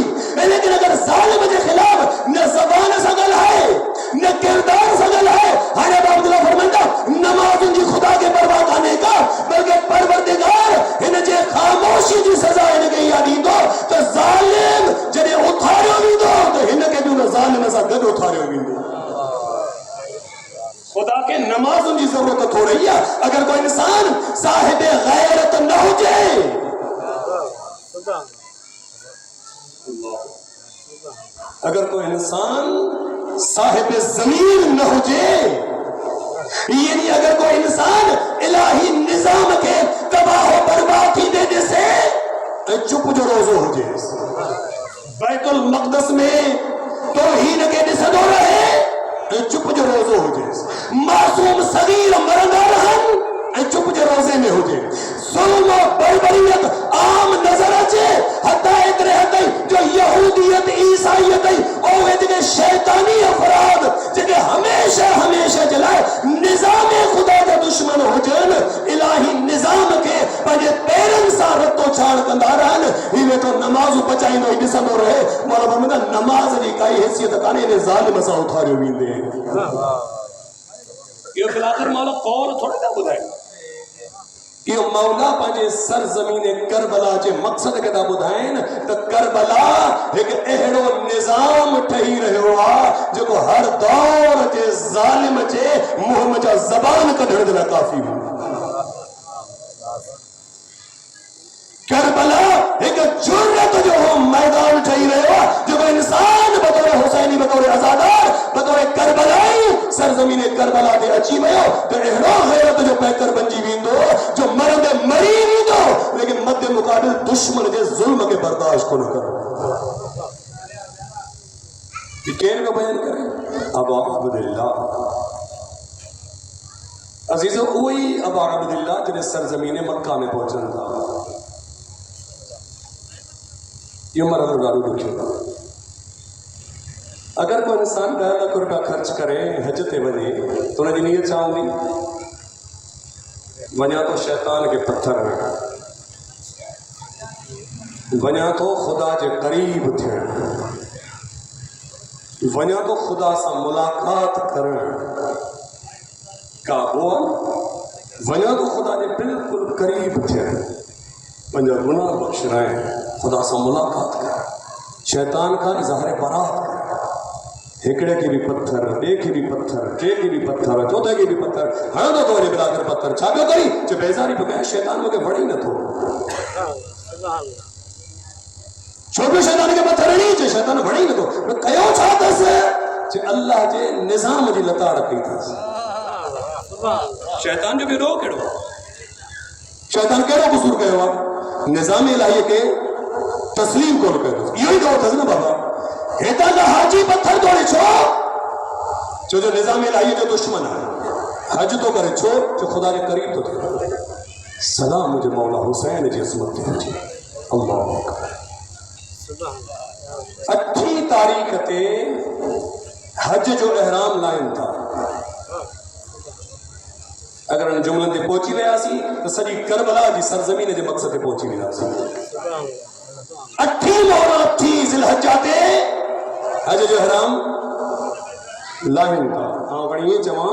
[SPEAKER 2] لیکن اگر ظالم کے خلاف نہ زبان سگل ہے نہ کردار سگل ہے، حضرت عبداللہ فرمائندہ نماز ان کی خدا کے پرواہ آنے کا بلکہ پروردگار انہیں جے خاموشی کی سزا انہیں کے یادی دو تو ظالم جنہیں اتھاریوں بھی دو تو انہیں کے بھی انہیں ظالم ایسا گد اتھاریوں بھی دو، خدا کے نماز ان کی ضرورت ہو رہی ہے۔ اگر کوئی انسان صاحب غیرت نہ ہو جائے، اگر کوئی انسان صاحب ضمیر نہ ہو جائے، یعنی اگر کوئی انسان الہی نظام کے تباہ و بربادی دینے سے چپ جو روزو ہو جائے، بیت المقدس میں توہین کے نسد ہو رہے چپ جو روزو ہو جائے، معصوم صغیر مرندہ رہن چپ جو روزے میں ہو جائے، ظلم و بربریت عام نظر آچے، حتیٰ اتنے حتی جو یہودیت عیسائیت اوہ جنہیں شیطانی افراد جنہیں ہمیشہ جلائے نظام خدا کا دشمن ہو جن، الہی نظام کے پہلے پیرن سا رتو چھاڑ کنداران ہی تو نماز بچائی نو ڈسن ہو رہے، مولا فرماتا نماز نہیں کائی حیثیت کانے نے ظالم سا اٹھاریو بھی دے۔ یہ بلاخر مولا قول تھوڑا نہ بدھائے، یہ مولا پانچے سرزمین کربلا جے مقصد کے دا بدھائیں تو کربلا ایک اہڑو نظام ٹھہی رہے ہوا جو کو ہر دور جے ظالم جے محمد جا زبان کا ڈھڑنا کافی ہو۔ کربلا ایک جرت جو ہو میدان ٹھہی رہے ہوا جو کو انسان بطور حسینی بطور ازادار بطور کربلائی سرزمین کربلا دے اچھی میں ہو تو احرا غیرت جو پیکر بنجی بیندو جو مرد مری بیندو لیکن مد مقابل دشمن کے ظلم کے برداشت کو نہ کرو۔ یہ کین کا بیان کریں ابا عبداللہ عزیزو وہی ابا عبداللہ جنہیں سرزمین مکہ میں پہنچن تھا، یہ مرد گارو لکھے گا۔ اگر کوئی انسان 2 لاکھ روپیہ خرچ کرے حجتے بنے تو انہیں نیت چاہوں گی ونیا تو شیطان کے پتھر ہیں، ونیا تو خدا جے قریب تھے، ونیا تو خدا سا ملاقات کریں کا ہوا، ونیا تو خدا جے بالکل قریب تھے، پنجا گناہ بخش رہے ہیں، خدا سے ملاقات کر، شیطان کا اظہار برات کر، ہکڑے کی بھی پتھر، ڈے کی بھی پتھر، ٹے کی بھی پتھر، چوتھے کی بھی پتھر، ہاں تو دوری بلا کر پتھر چھاپیو کری جو بیزاری بگئے شیطان مجھے بڑی نہ تھو، چھوٹے شیطان کے پتھر نہیں جو شیطان بڑی نہ تھو، میں کہو چاہتا سے جو اللہ جے نظام جی لتا رکھی تھا، شیطان جو بھی رو کڑو، شیطان کہڑو قصور کہو آپ نظام الہی کے تسلیم کو رکھے دو، یہی کہو تھا نا بابا ہیتا کا حاجی پتھر دوڑے چھو جو نظام الہی جو دشمن ہے حج تو کرے چھو جو خدا کے قریب تو تھے۔ سلام مجھے مولا حسین جی عظمت کے مجھے اللہ اکبر۔ 8 تاریخ تے حج جو احرام لائن تھا، اگر ان جملن دے پہنچی رہا سی تو سجی کربلا جی سرزمین جے مقصد دے پہنچی رہا سی۔ 8 مہرہ 8 ذی الحجہ تے حج جو احرام لاہن تھا، ہاں بڑی یہ جمع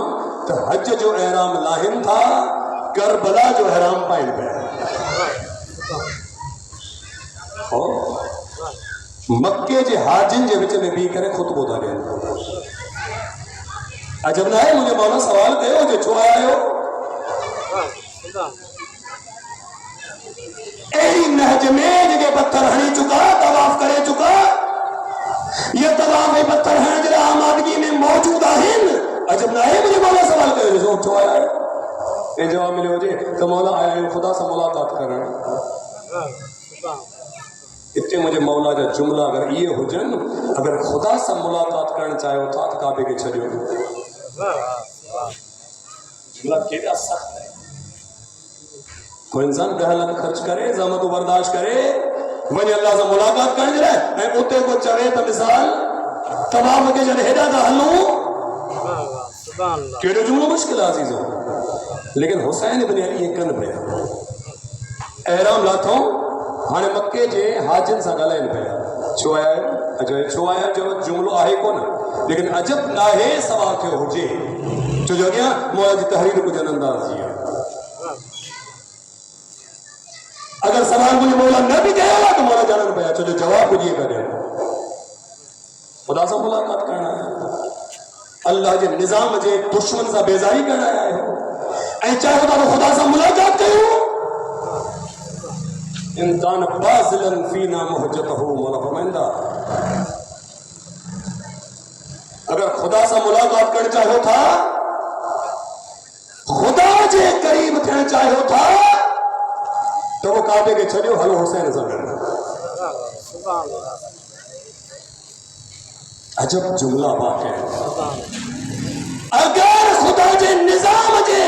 [SPEAKER 2] تو حج جو احرام لاہن تھا، کربلا جو احرام پائن پہ اور مکے جے حاجن جے بچے میں بھی کرے خطبہ دا لیا۔ عجب نہ ہے مجھے مولا سوال کہو جو چھو آیا ہو ایہی نہج میں جگہ پتھر ہنی چکا طواف کرے چکا، یہ طواف پتھر ہیں جنہیں آمادگی میں موجود ہیں، عجب نہ ہے مجھے مولا سوال کہو جو چھو آیا ہے
[SPEAKER 1] یہ جواب ملے ہو جی تو مولا آیا ہے خدا سے ملاقات کرنا اتنے مجھے مولا جا جملہ اگر یہ ہو جن اگر خدا سے ملاقات کرنا چاہے ہو تو کعبے کے چھڑیو جملہ کیڑا سخت ہے کوئی انسان دہلن خرچ کرے زحمت و برداشت کرے وجہ اللہ سے ملاقات کرنے جائے میں اتے کو چڑھے تو مثال تمام کے جن ہیڈا دا حلوں کیڑے جملہ مشکل عزیز ہو لیکن حسین ابن علی یہ کن پہ احرام لاتھوں ہانے مکے جے حاجن سا گلائن پہ چھو آیا ہے جو جملو آہے کو نا لیکن عجب ناہے سوا کے ہو جے جو گیا مولا جی تحریر کو جن انداز جیا اگر سوال مجھے مولا نہ بھی کہے گا تو مولا جانن پہ جو جواب مجھے کرے خدا سے ملاقات کرنا ہے اللہ جے نظام جے دشمن سا بیزاری کرنا ہے اے چاہے تو خدا سے ملاقات کرو انسان بازلن فینا محجتہو مولا فرمائندہ اگر خدا سے ملاقات کرنا چاہو تھا خدا جے قریب تھے چاہو تھا تو وہ کعبے کے چھڑیو حلو حسین زمین عجب جملہ واقع ہے اگر خدا جے نظام جے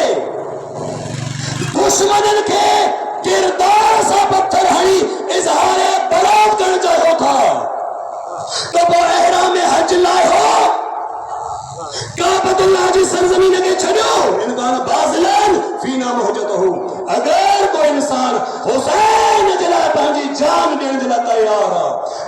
[SPEAKER 1] دشمنن کے کردار سا پتھر ہری اظہار برات کرنا چاہو تھا تو وہ احرام حج لائے ہو کعبۃ اللہ جی سرزمین کے چھڑیو انکان بازلن فینا محجتہو اگر کوئی انسان حسین جلا پانجی جان دین جلا تیار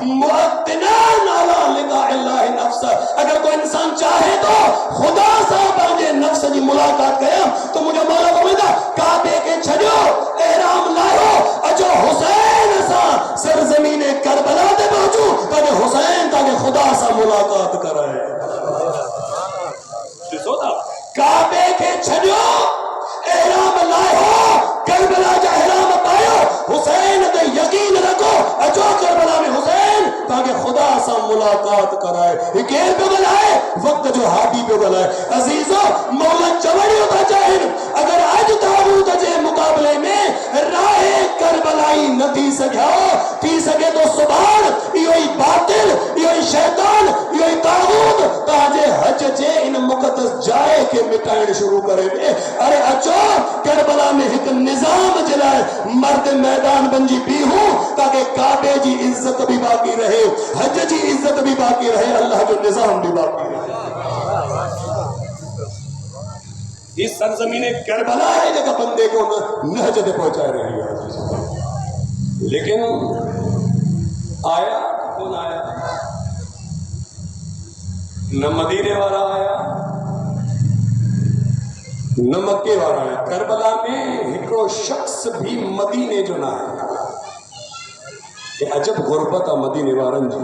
[SPEAKER 1] مؤتنان علی لقاء اللہ نفس اگر کوئی انسان چاہے تو خدا صاحب پانجے نفس جی ملاقات کرے تو مجھے مولا فرمائے کعبے کے چھڑیو احرام لائے اجو حسین سا سرزمین کربلا دے پہنچو تاکہ حسین تاکہ خدا سا ملاقات کرائے کعبے کے چھڑیو احرام لائے ہو کربلا جا احرام پائیو حسین دے یقین رکھو اجو کربلا میں حسین تاکہ خدا سا ملاقات کرائے یہ کیر پہ گلائے وقت جو ہاتھی پہ گلائے عزیزو مولا چوڑیو تا چاہن اگر آج تاغوت جے مقابلے میں راہ کربلائی نہ تھی سکے تو سبحان یہ باطل یہ شیطان یہ تاغوت تاجے حج جے ان مقدس جائے کے مٹائن شروع کرے گے ارے اچھو کربلا میں ایک نظام جلائے مرد میدان بنجی بھی ہوں تاکہ کعبے جی عزت بھی باقی رہے حج جی عزت بھی باقی رہے اللہ جو نظام بھی باقی رہے اس سرزمین کربلا ہے جگہ بندے کو نہجت پہنچائے رہی ہے لیکن آیا کون آیا نہ مدینے والا آیا نہ مکے والا آیا کربلا میں ایکڑو شخص بھی مدینے جو نہ آیا کہ عجب غربت مدینے وارن جی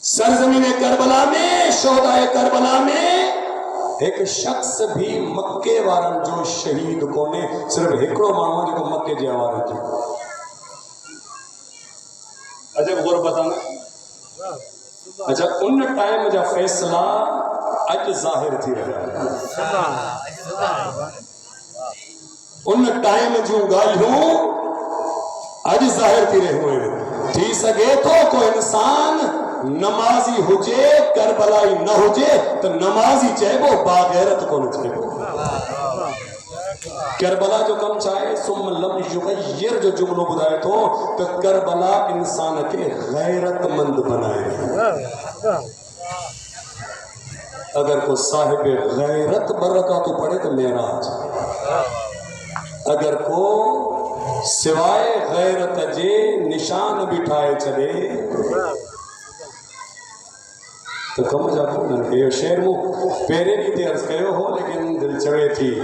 [SPEAKER 1] سرزمین کربلا میں شہداء کربلا میں ایک شخص بھی مکے وارن جو شہید کونے صرف ایکڑو مانو جو مکے جے وارن جی عجب غربت نا اچھا ان ٹائم جا فیصلہ اج ظاہر تھی رہا ہے ان ٹائم جو گالیوں اج ظاہر تھی رہے ہوئے تھی سکے تو کوئی انسان نمازی ہو جے کربلائی نہ ہو جے تو نمازی چاہے وہ باغیرت کو نہ چاہے وہ کربلا جو کم چاہے ثم لم یغیر جو جملوں بدائے تو کربلا انسان کے غیرت مند بنائے اگر کوئی صاحب غیرت برکاتو پڑھے تو معراج اگر کو سوائے غیرت جے نشان بٹھائے چلے تو کم جا کونن کہ یہ شعر مو پیرے نہیں تھی عرض کہو ہو لیکن دل چوے تھی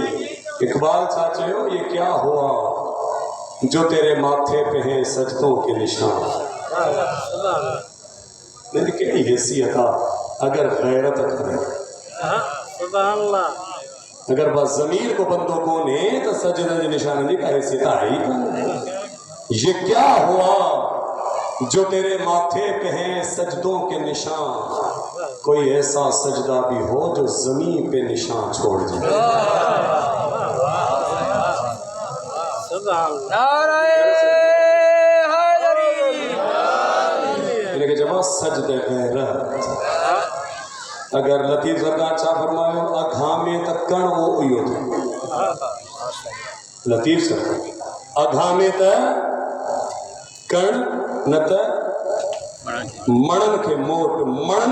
[SPEAKER 1] اقبال چاچے ہو یہ کیا ہوا جو تیرے ماتھے پہ ہیں سجدوں کے نشان نہیں کہی حیثیت اگر غیرت کرے اگر بس ضمیر کو بندوں کو نے تو سجدہ جو نشان نہیں کا حیثیت آئی یہ کیا ہوا جو تیرے ماتھے پہ ہیں سجدوں کے نشان کوئی ایسا سجدہ بھی ہو جو زمین پہ نشان چھوڑ جائے
[SPEAKER 3] नारे हैदरी
[SPEAKER 1] इन खे चइबो आहे सजद गैरत। अगर लतीफ़ सरकार छा फरमायो अघा में त कण उहो इहो थियो। लतीफ़ सरकार अघा में त कण न त मणनि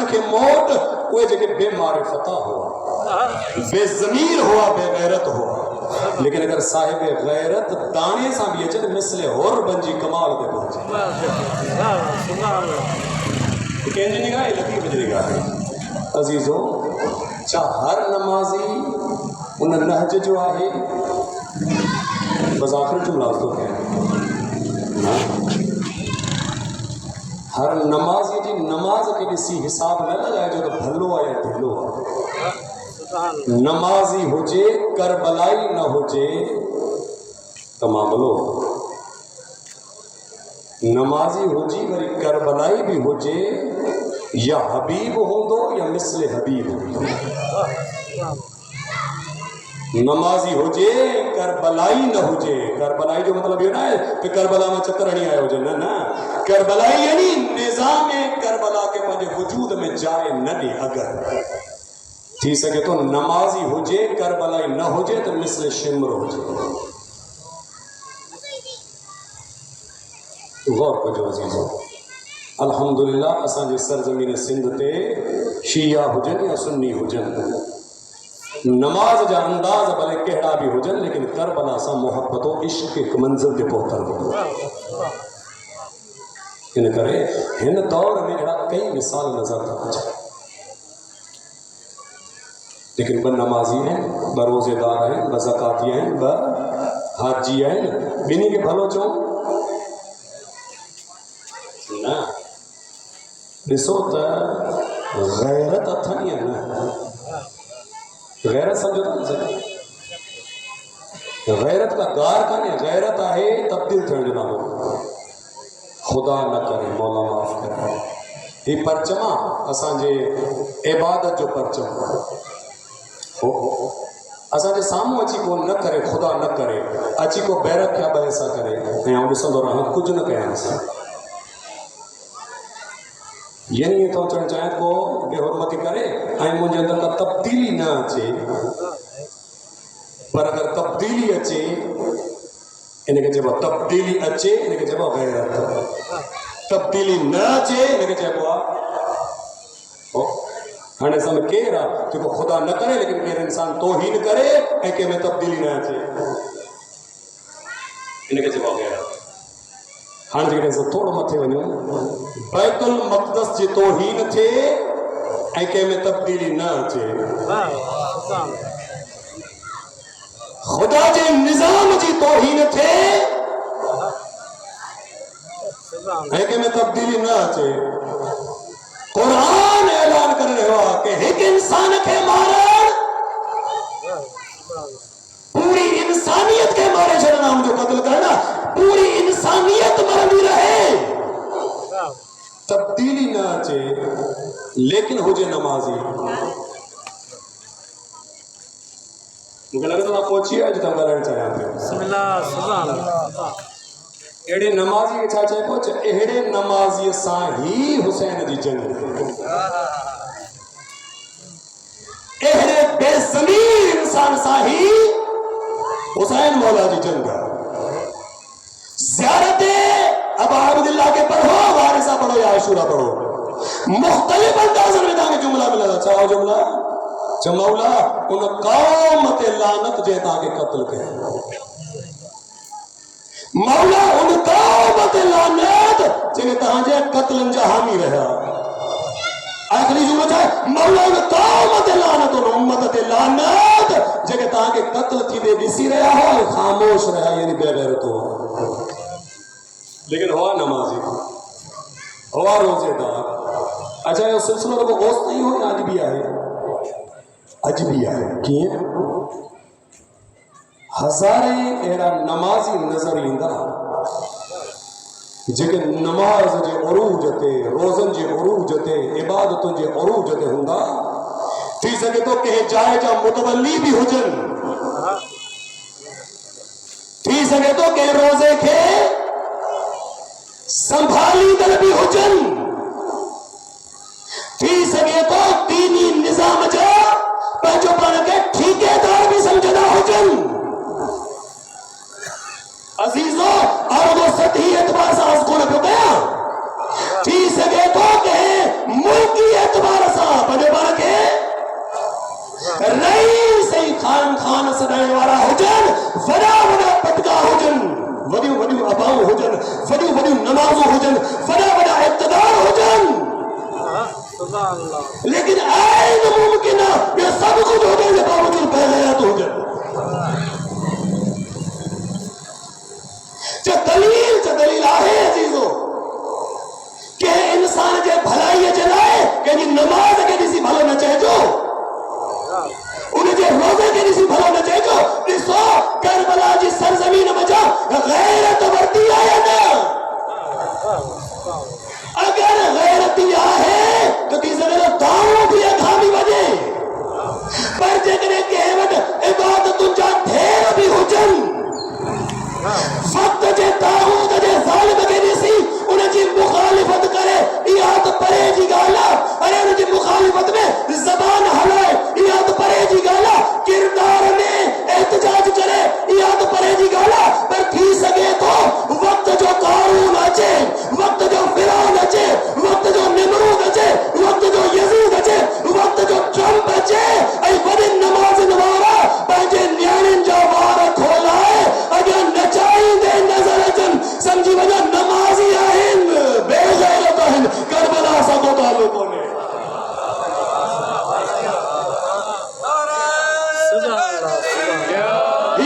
[SPEAKER 1] खे मोट उहे जेके बेमारिफता हुआ, बेज़मीर हुआ, बेगैरत हुआ। लेकिन अगर साहिब गैरत दाने सां बि अचे त मिसले हुर बंजी कमाल ते पहुचे। कंहिंजी निगाह आहे? लतीफ़ जी निगाह आहे। अज़ीज़ो, छा हर नमाज़ी उन नहज जो आहे? बस आख़िरी जुमला तो कयां हर नमाज़ी जी नमाज खे ॾिसी हिसाब न लॻाइजो त भलो आहे या ढिलो आहे। नमाज़ी हुजे करबलाई न हुजे त मामलो, नमाज़ी हुजी वरी करबलाई भी हुजे या हबीब हूंदो या मिसले हबीब हूंदो। नमाज़ी हुजे करबलाई न हुजे। करबलाई जो मतलब ये ना है कि करबला में चक्कर हणी आयो हुजे, न करबलाई यानी निज़ाम करबला के पंहिंजे वजूद में जाइ न ॾे। अगर थी सके तो नमाज़ी हुजे करबलाई न हुजे तो मिसले शिमर हुजे। गौर कजो अज़ीज़ो, अल्हम्दुलिल्लाह असांजे सरज़मीन सिंध ते शिया हुजनि या सुन्नी हुजनि, नमाज जा अंदाज़ भले कहिड़ा भी हुजनि, लेकिन करबला सां मोहब्बतो इश्क हिक मंज़िल ते पहुतल हूंदो। इन करे हिन दौर में अहिड़ा कई मिसाल नज़र था अचनि। लेकिन ॿ नमाज़ी आहिनि, ॿ रोज़ेदार आहिनि, ॿ ज़काती आहिनि, ॿ हाजी आहिनि, ॿिन्ही खे भलो चऊं न? ॾिसो त गैरत अथनि या न? गैरत समझो था न? गैरत का गार कान्हे, गैरत आहे तब्दील थियण जो नालो। खुदा न करे, मौला माफ़ करे, ही परचमा असांजे इबादत जो परचम हो। असांजे साम्हूं अची को न करे, खुदा न करे, अची को बैरक क्या ॿए सां करे ऐं आउं ॾिसंदो रहां कुझु न कयांसि। यानी ये तो चढ़ चाहे को बेहुरमती करे ऐं मुंहिंजे अंदर का तब्दीली न अचे। पर अगर तब्दीली अचे, इनके चइबो तब्दीली अचे, इनके चइबो गैरत। तब्दीली न अचे, इनके चइबो आहे हाणे असां में केरु आहे जेको ख़ुदा न करे लेकिन केरु इंसान तौहीन करे ऐं कंहिंमें तब्दीली न अचे, इनके चइबो गैरत। हाणे जेकॾहिं असां थोरो मथे वञूं, बैतुल मक़दस जी तौहीन थिए ऐं कंहिंमें तब्दीली न अचे, ख़ुदा जे निज़ाम जी तौहीन थिए ऐं कंहिंमें तब्दीली न अचे, क़ुरान ऐलान करे रहियो आहे कि हिकु इंसान खे मारण, पूरी इंसानियत खे मारे छॾणु, हुनजो क़त्ल करणु, पूरी इंसानियत मरंदी रहे, तब्दीली न अचे, लेकिन हुजे नमाज़ी। मूंखे लॻे थो मां पहुची वियो अॼु ॻाल्हाइणु चाहियां पियो। अहिड़े नमाज़ी खे छा चइबो? अहिड़े नमाज़ीअ सां ई हुसैन जी जंग, अहिड़े बेज़मीर इंसान सां ही हुसैन मौला जी जंग। ज़ियारत अबा अब्दुल्लाह के पढ़ो, वारिसा पढ़ो या आशूरा पढ़ो, मुख्तलिफ अंदाज़न में तव्हांखे जुमला मिलंदा। छा जुमला? मौला उन कौम ते लानत जे तव्हांखे क़त्ल कयो, मौला उन कौम ते लानत जेके तव्हांजे क़त्लनि जा हामी रहिया। आख़िरी जुमलो छा आहे? मौला उन कौम ते लानत, उन उम्मत ते लानत जेके तव्हांखे क़त्ल थींदे ॾिसी रहिया हो ऐं ख़ामोश रहिया, यानी बेगैरत हो। लेकिन हुआ नमाज़ी, हुआ रोज़ेदार। अच्छा, इहो सिलसिलो रुगो ओस नहीं हो, अॼु बि आहे? अॼु बि आहे। कीअं? हज़ारे अहिड़ा नमाज़ी नज़र ईंदा जेके नमाज जे उरूज ते, रोज़नि जे उरूज ते, इबादतुनि जे उरूज ते हूंदा। थी सघे तो कंहिं जाइ जा मुतवली भी हुजनि, थी सघे तो कंहिं
[SPEAKER 2] अकाली दल भी हुजन, थी सके तो दीनी निजाम जा पंहिंजो पाण खे ठेकेदार भी समझंदा हुजन। अजीजो और वो सतही एतबार सां अर्ज़ कोन पियो कयां, थी सके तो कंहिं मुल्की एतबार सां पंहिंजो पाण खे रईस ऐं खान सॾाइण वारा हुजनि, वॾा वॾा पटका हुजनि, वॾियूं वॾियूं अबाऊं हुजनि, वॾियूं वॾियूं नमाज़ूं हुजनि, वॾा वॾा इक़्तिदार हुजनि, लेकिन आइन मुमकिन आहे इहो सभु कुझु हुजण जे बावजूद बेग़ैरत हुजनि। दलील आहे अजीजो के इंसान जे भलाईअ जे लाइ कंहिंजी नमाज़ खे ॾिसी भलो न चइजो, उनजे रोज़े खे ॾिसी भलो न चइजो। ॾिसो करबला जी सरज़मीन मज़ा गैरत वरती आहे या न? अगर गैरती आहे तो थी सघे थो दाऊं बि अघामी वञे, पर जेकॾहिं कंहिं वटि इबादतुनि जा ढेर बि हुजनि, वक्त जे ताऊद जे ज़ालिम खे ॾिसी उनजी मुखालिफत करे, इहा त परे जी ॻाल्हि आहे। अरे उनजी मुखालिफत में ज़बान हलाए, इहा त परे जी ॻाल्हि आहे। किरदार में एहतजाज करे, इहा त परे जी ॻाल्हि आहे। पर थी सघे थो वक्त जो कारून अचे, वक्त जो फिरौन अचे, वक्त जो निमरूद अचे, वक्त जो यज़ीद अचे, वक्त जो ट्रम्प अचे, ऐं वॾे नमाज़िन वारा पंहिंजे न्याणियुनि जा वार खोलाए अॻियां नचाईंदे नज़र अचनि, समझी वञो नमाज़ी आहिनि, बेग़ैरत आहिनि, करबला सां को ताल्लुक़ कोन्हे।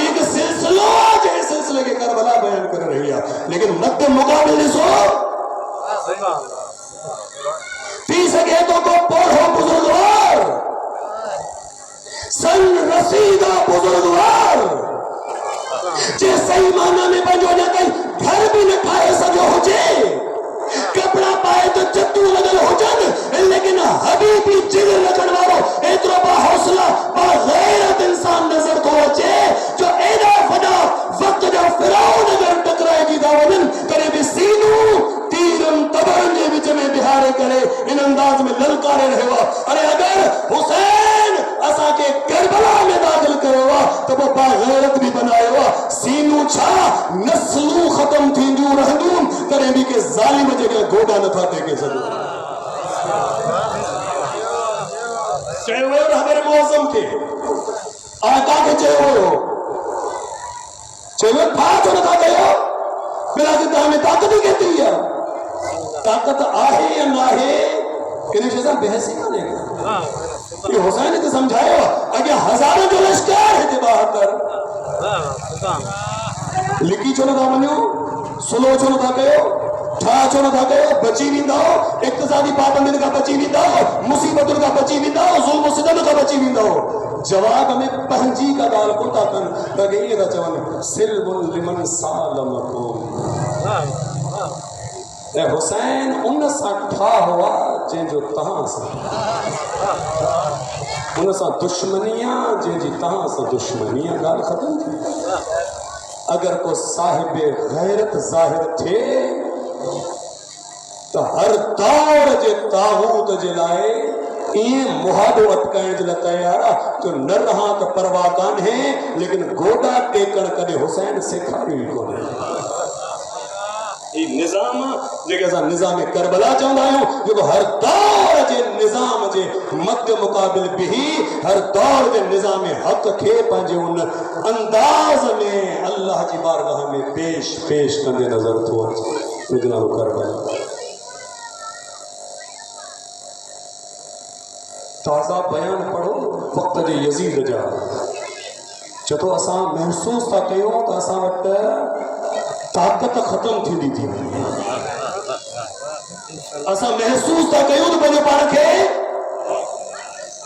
[SPEAKER 2] एक सिलसिलो जे सिलसिले के करबला बयान कर रही है, लेकिन मध्य मुकाबले ॾिसो, थी सके तो को पढ़ो बुजुर्गवार, सन रसीदा बुजुर्गवार, जे सही माना में पंहिंजो अञा ताईं घर बि न ठाहे सघियो हुजे, कपड़ा पाए तो जद्दू लॻल हुजनि, लेकिन हबीबी जिगर रखण वारो एतिरो बाहौसला बाग़ैरत इंसान नज़र थो अचे, जो एॾा वॾा वक्त जा फिरौन अगरि टकराइजी था वञनि, कॾहिं बि सीनूं तीरनि तबरनि जे विच में बिहारे करे इन अंदाज में ललकारे रहियो आहे। अरे अगरि हुसैन असांखे करबला में दाख़िल कयो आहे त पोइ बाग़ैरत बि बनायो आहे। सीनूं छा नस्लूं ख़तम थींदियूं रहंदियूं, कॾहिं बि के ज़ालिम जेके गोॾा नथा टेके सघूं। चयो वियो रहबर मुअज़्ज़म खे, आका खे चयो वियो, चयो था छो नथा कयो, बिला कि तव्हां में ताक़त ई केतिरी आहे, ताक़त आहे या न आहे, इन शइ सां बहस ई कान्हे। ये हुसैन खे सम्झायो, अॻियां हज़ारनि जो लश्कर हिते ॿाहिरि लिकी छो नथा वञो, सुलो छो नथा कयो, ठा छो नथा कयो, बची वेंदा, इक़्तिसादी पाबंदियुनि खां बची वेंदा, मुसीबतुनि खां बची वेंदा, ज़ुल्म सितम खां बची वेंदा। जवाब में पंहिंजी का ॻाल्हि कोन था कनि, बल्कि ईअं था चवनि सिल्बुन लिमन सालमकुम। ऐं हुसैन उन सां ठा हुआ जंहिंजो तव्हां सां, उन सां दुश्मनी आहे जंहिंजी तव्हां सां दुश्मनी आहे। ॻाल्हि ख़तम थी। अगर को साहिब गैरत ज़ाहिर थिए तो हर दौर जे तागूत जे लाइ ईअं मुहादो अटकाइण जे लाइ तयार आहे जो न रहां त परवाह कान्हे, लेकिन गोॾा टेकण कॾहिं हुसैन सेखारियो ई कोन्हे। ही निज़ाम जेके असां निज़ाम करबला चवंदा आहियूं, जेको हर दौर जे निज़ाम जे मध्य मुक़ाबिल बिही हर दौर जे निज़ाम हक़ खे पंहिंजे उन अंदाज़ में अल्लाह जी बारगाह में पेश कंदे नज़र थो अचे। करबला ताज़ा बयान पढ़ो वक़्त जे यज़ीद जा, छो तो असां महसूस था कयूं त असां वटि ताक़त ख़त्म थींदी थी वञे, असां महसूस था कयूं त पंहिंजे पाण खे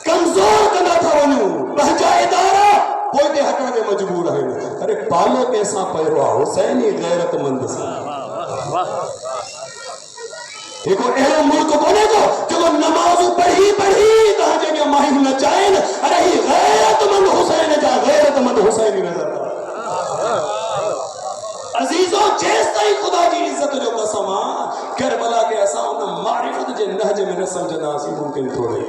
[SPEAKER 2] कमज़ोर कंदा था वञूं, पंहिंजा इदारा पोइ हटण में मजबूर आहिनि। अरे पालो कंहिंसां पियो आहे, हुसैनी गैरतमंद सां। हिकु अहिड़ो मुल्क कोन्हे को जेको नमाज़ूं पढ़ी तव्हांजे अॻियां माहियूं नचाइनि। अरे ही गैरतमंद हुसैन जा गैरतमंद हुसैनी नज़र था। अज़ीज़ो जेसि ताईं ख़ुदा जी इज़त जो कसम आहे,
[SPEAKER 1] जे नहज में न सम्झंदासीं मुमकिन थोड़े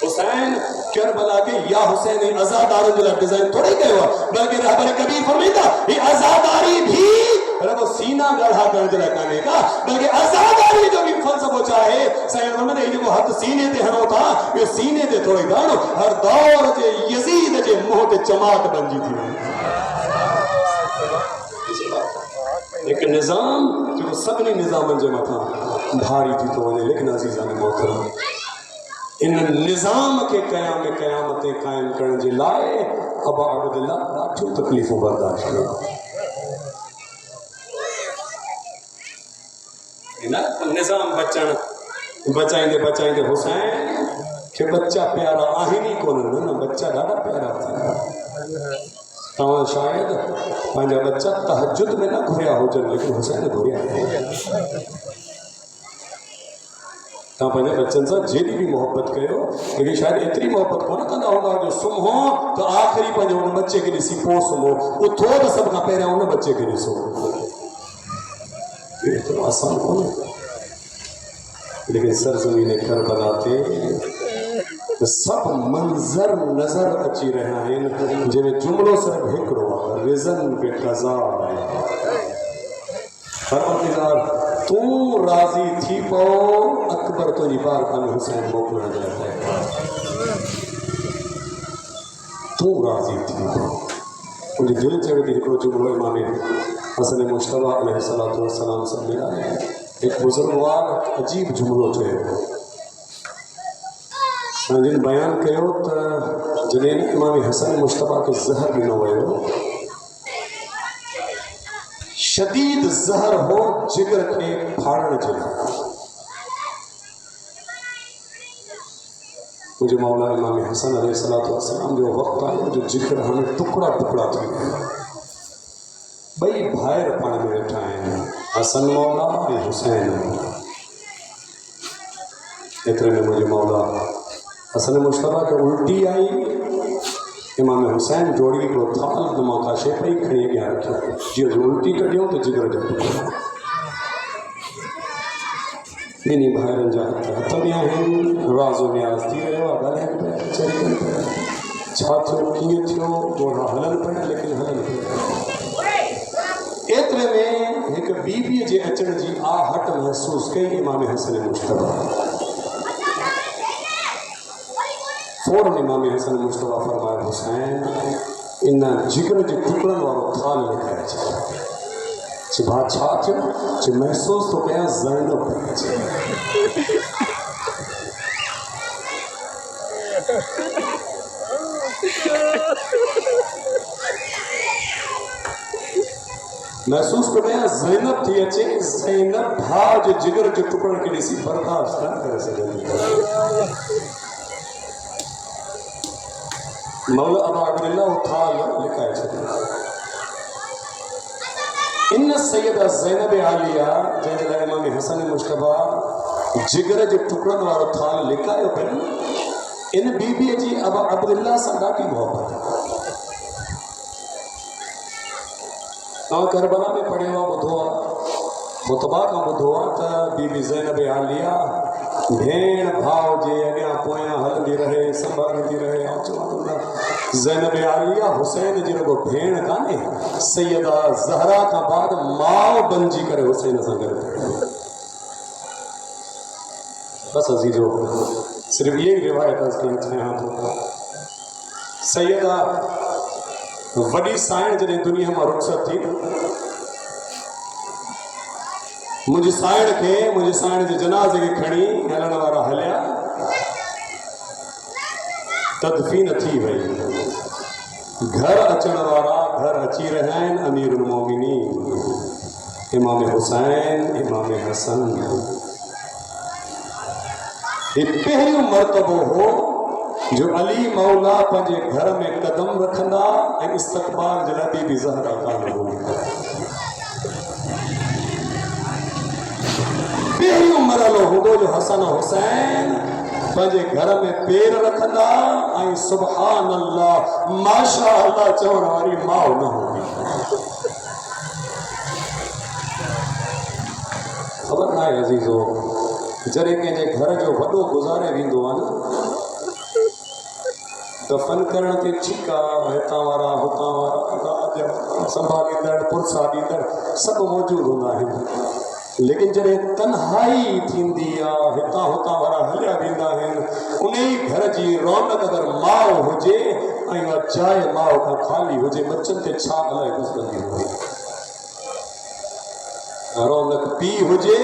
[SPEAKER 1] हुसैन करबला के या हुसैन आजादार जो डिजाइन थोड़े कयो बल्कि रहबर कबीर फरमाईंदा ये आजादारी भी रब सीना गढ़ा कर जरा काने का बल्कि आजादारी जो भी फलसफो चाहे सैयद फरमाने ये जो हथ सीने ते हणो था ये सीने ते थोड़ी दानो हर दौर जे यजीद जे मुंह ते चमाट बनजी थी एक निजाम जो सभी निजामन जे मथा भारी थी तो वने लेकिन अजीजान मोहतरम इन निजाम के क़यामत कायम करण जे लाए अबा अब्दुल्ला ॾाढियूं तकलीफ़ूं बर्दाश्त कयूं इन निजाम बचाईंदे हुसैन के बच्चा प्यारा आहिनि ई कोन्हनि न बच्चा ॾाढा प्यारा थींदा तव्हां शायदि पंहिंजा बच्चा तहजुद में न घुरिया हुजनि लेकिन हुसैन घुरिया तव्हां पंहिंजे बच्चनि सां जेॾी बि मोहबत कयो लेकिन शायदि एतिरी मोहबत कोन कंदा हूंदा जो सुम्हो त आख़िरी पंहिंजे हुन बच्चे खे ॾिसी पोइ सुम्हो उथो त सभ खां पहिरियां हुन बच्चे खे ॾिसो एतिरो आसान कोन्हे लेकिन सरज़मीन करबला ते सब मंज़र नज़र अची रहिया आहिनि जंहिंमें जुमिलो सिर्फ़ु हिकिड़ो आहे रिज़न बेक़ज़ा परवरदिगार तूं राज़ी थी पओ अकबर तुंहिंजी बारगाह में हुसैन मोकिलण जे लाइ तूं राज़ी थी पओ मुंहिंजी दिलि चवे थी हिकिड़ो जुमिलो इमाम हसन मुश्तबा अलैहिस्सलातु वस्सलाम सां मिलाए हिकु बुज़ुर्गवार अजीब जुमिलो चयो जिन बयान कयो त जॾहिं इमाम हसन मुश्तबा खे ज़हर ॾिनो वियो शदीद ज़हर हो जिगर के फाड़ण जे लाइ मुझे मौला इमाम हसन अलैहिस्सलातु वस्सलाम जो वक़्तु आयो जो जिगर हाणे टुकड़ा टुकड़ा थी विया ॿई भाइर पाण में वेठा आहिनि हसन मौला ऐं हुसैन मौला एतिरे में मुंहिंजे मौला हसन मुश्तबा खे उल्टी आई इमाम हुसैन जोड़ी हिकिड़ो थाल दिमाग़ खां शइ पई खणी अॻियां रखियो जीअं जो उल्टी कढियो त जिगर जो टुकड़ो ॿिन्ही भाइरनि जा हथ में आहिनि राज़ो न्याज़ थी रहियो आहे ॻाल्हाइनि पिया चरिकनि पिया छा थियो कीअं थियो ॻोढ़ा हलनि पिया लेकिन हलनि पिया एतिरे में हिकु बीबीअ जे अचण जी आहट महसूसु कई इमाम हसन मुश्तबा फौरन इमाम हसन मुश्तबा फरमाया हुसैन इन जिगर जे टुकड़नि वारो थाल लिखाए चई भाउ छा थियो चई महसूसु थो कयां ज़ैनब पई अचे महसूसु थो कयां ज़ैनब थी अचे ज़ैनब भाउ जे जिगर जे टुकड़नि खे ॾिसी बर्दाश्त न करे सघंदी मौला अबा अब्दुल्ला थाल लिखाए छॾियो इन सैयदा ज़ैनब आलिया जंहिंजे लाइ इमाम हसन मुश्तबा जिगर जे टुकड़नि वारो थाल लिकायो पियो इन बीबीअ जी अबा अब्दुल्ला सां ॾाढी मोहबत तव्हां करबला में पढ़ियो आहे ॿुधो आहे खुतबा खां ॿुधो आहे त बीबी ज़ैनब आलिया भेण भाउ जे अॻियां पोयां हलंदी रहे संभालंदी रहे ऐं चवंदो ज़ैनब आलिया हुसैन जी रुगो भेण कान्हे सैयदा ज़हरा खां बाद माउ बणिजी करे हुसैन सां गॾु बसि अज़ीज़ो सिर्फ़ु इहा ई रिवायत करणु चाहियां थो सैयदा वॾी साइण जॾहिं दुनिया मां रुख़सत थी मुंहिंजी साइण जे जनाज़े खे खणी हलण वारा हलिया तदफीन थी वई घर अचण वारा घर अची रहिया आहिनि अमीरुल मोमिनीन इमाम हुसैन इमाम हसन ये पहिरियों मर्तबो हो जो अली मौला पंहिंजे घर में कदम रखंदा ऐं इस्तक़बाल जे लाइ बीबी ज़हरा कान हुई पहिरियों मरहलो हूंदो जो हसन हुसैन पंहिंजे घर में पेर रखंदा ऐं सुभान अल्लाह माशा अल्लाह चवण वारी माउ न हूंदी ख़बर न आहे अज़ीज़ो जॾहिं कंहिंजे घर जो वॾो गुज़ारे वेंदो आहे न, दफ़न करण ते ठीकु आहे, हितां वारा हुतां वारा संभालींदड़ पुरसा ॾींदड़ सभु मौजूदु हूंदा आहिनि, लेकिन जॾहिं तन्हाई थींदी आहे, हितां हुतां वारा हलिया वेंदा आहिनि, उन ई घर जी रौनक अगरि माउ हुजे ऐं उहा जाइ माउ खां ख़ाली हुजे, बचनि ते छा अलाए गुज़रंदी हूंदी। रौनक पीउ हुजे,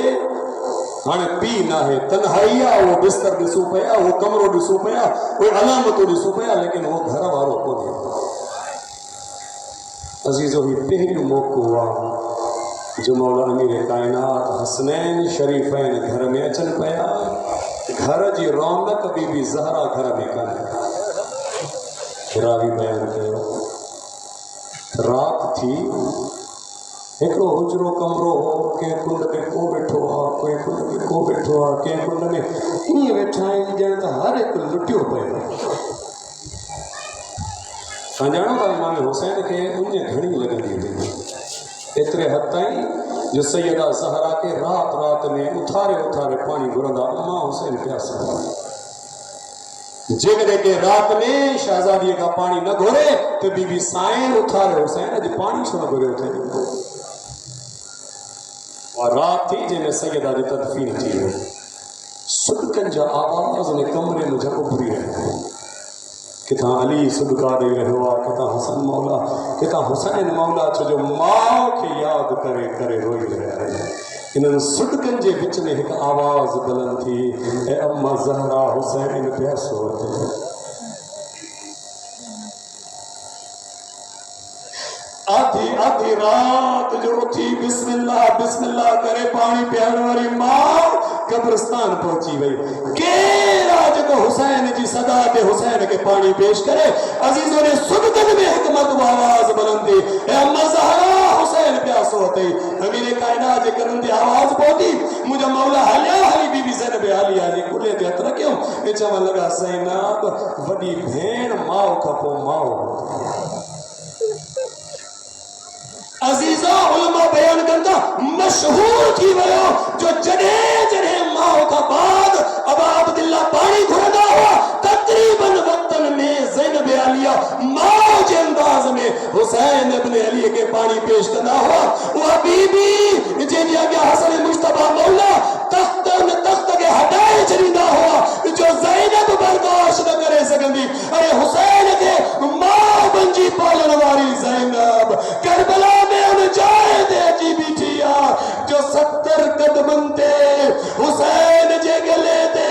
[SPEAKER 1] हाणे पीउ न आहे, तन्हाई आहे, उहो बिस्तर ॾिसूं पिया, उहो कमरो ॾिसूं पिया, उहे अलामतूं ॾिसूं पिया, लेकिन उहो घर वारो कोन्हे। अज़ीज़ो, ही पहिरियों मौक़ो आहे जो मौला अमीर काइनात हसनैन शरीफ़ैन घर में अचनि पिया। घर जी रौनक बीबी ज़हरा घर में कान्हे। रावी बयान कयो, रात थी, हिकिड़ो हुजरो कमरो हो, कंहिं कुंड में को वेठो आहे, कंहिं कुंड में को वेठो आहे, कंहिं कुंड में ईअं वेठा आहिनि ॼण त हर हिकु लुटियो पियो। तव्हां ॼाणो था इमाम हुसैन खे उञ घणी लॻंदी हुई, एतिरे हद ताईं जो सैयदा ज़हरा खे रात रात में उथारे उथारे पाणी घुरंदा, अम्मा हुसैन प्यास। जेकॾहिं के रात में शहज़ादीअ खां पाणी न घुरे त बीबी साईं उथारे, हुसैन अॼु पाणी छो न घुरियो अथई। और रात थी जंहिंमें सैयदा जी तदफीन थी वई, सुदकनि जा आवाज़ ने कमरे में झक उभरी रहिया, किथां अली सुदका ॾेई रहियो आहे, किथां हसन मौला, किथां हुसैन मौला, छो जो माउ खे यादि करे करे रोई रहिया आहिनि। इन्हनि सुदकनि जे विच में हिकु आवाज़ बुलंद थी, ऐं अम्मा ज़हरा हुसैन प्यासो वठे। आधी आधी रात जो उथी बिस्मिल्लाह बिस्मिल्लाह करे पानी पियाण वारी मां कब्रिस्तान पहुंची वई। केरु आहे जेको हुसैन जी सदा ते हुसैन खे पानी पेश करे? अज़ीज़ों ने सुदकन में हिकमत आवाज़ बुलंद थी, ऐ अम्मा ज़हरा हुसैन प्यासो अथई। अमीर काइनात जे कननि ते आवाज़ पहुती, मुंहिंजा मौला हलिया हली बीबी ज़ैनब आलिया जे कुल्हे ते हथ रखियो ऐं चवण लॻा, ज़ैनब वॾी भेण माउ खां पोइ माउ। अजीजा उलमा बयान करता मशहूर थी वियो जो जॾहिं जॾहिं माउ खां बाद अबा अब्दुल्ला पाणी घुरंदा हुआ, तक़रीबन वक्तन में ज़ैनब आलिया माउ जे अंदाज़ में हुसैन इब्न अली के पानी पेश कंदा हुआ। उहा बीबी जंहिंजे अॻियां हसन मुश्तबा मौला तख्त खे हटाए छॾींदा हुआ, जो ज़ैनब बर्दाश्त न करे सघंदी। अरे हुसैन खे माउ बणिजी पालण वारी ज़ैनब करबला जाए दे अची बीठी आहे, जो 70 कदमनि ते हुसैन जे गले ते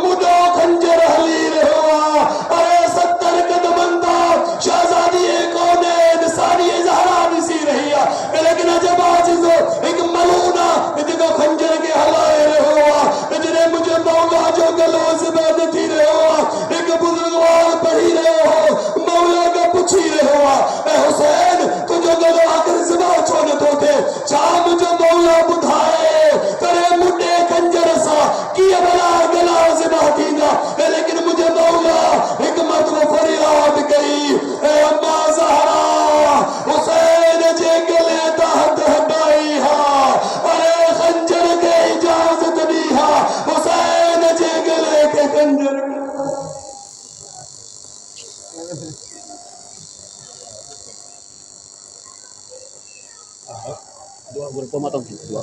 [SPEAKER 1] मुदो खंजर हली रहियो आहे। अरे 70 कदमनि तां शहज़ादी कौनैन सारी ज़हरा ॾिसी रही आहे, लेकिन जब आजिज़ो हिकु मलून आहे जेको खंजर खे हलाए रहियो आहे। जॾहिं मुंहिंजे मौला जो गलो ज़िबा थी रहियो आहे, हिकु बुज़ुर्गवार पढ़ी रहियो हो, मौला खां पुछी रहियो आहे, ऐं हुसैन तुंहिंजो गलो आख़िर ज़िबा छो नथो थिए? छा मुंहिंजो मौला ॿुधाए करे मुंडे खंजर सां कीअं भला गला ज़िबा थींदा? लेकिन मुंहिंजे मौला हिकु मर्तबो फरियाद कई, ऐ अम्मा ज़हरा हुसैन जे गले तां हथ हटाई हा, अरे खंजर खे इजाज़त ॾी हा, हुसैन जे गले खे खंजर
[SPEAKER 4] Dua berapa matang? Dua.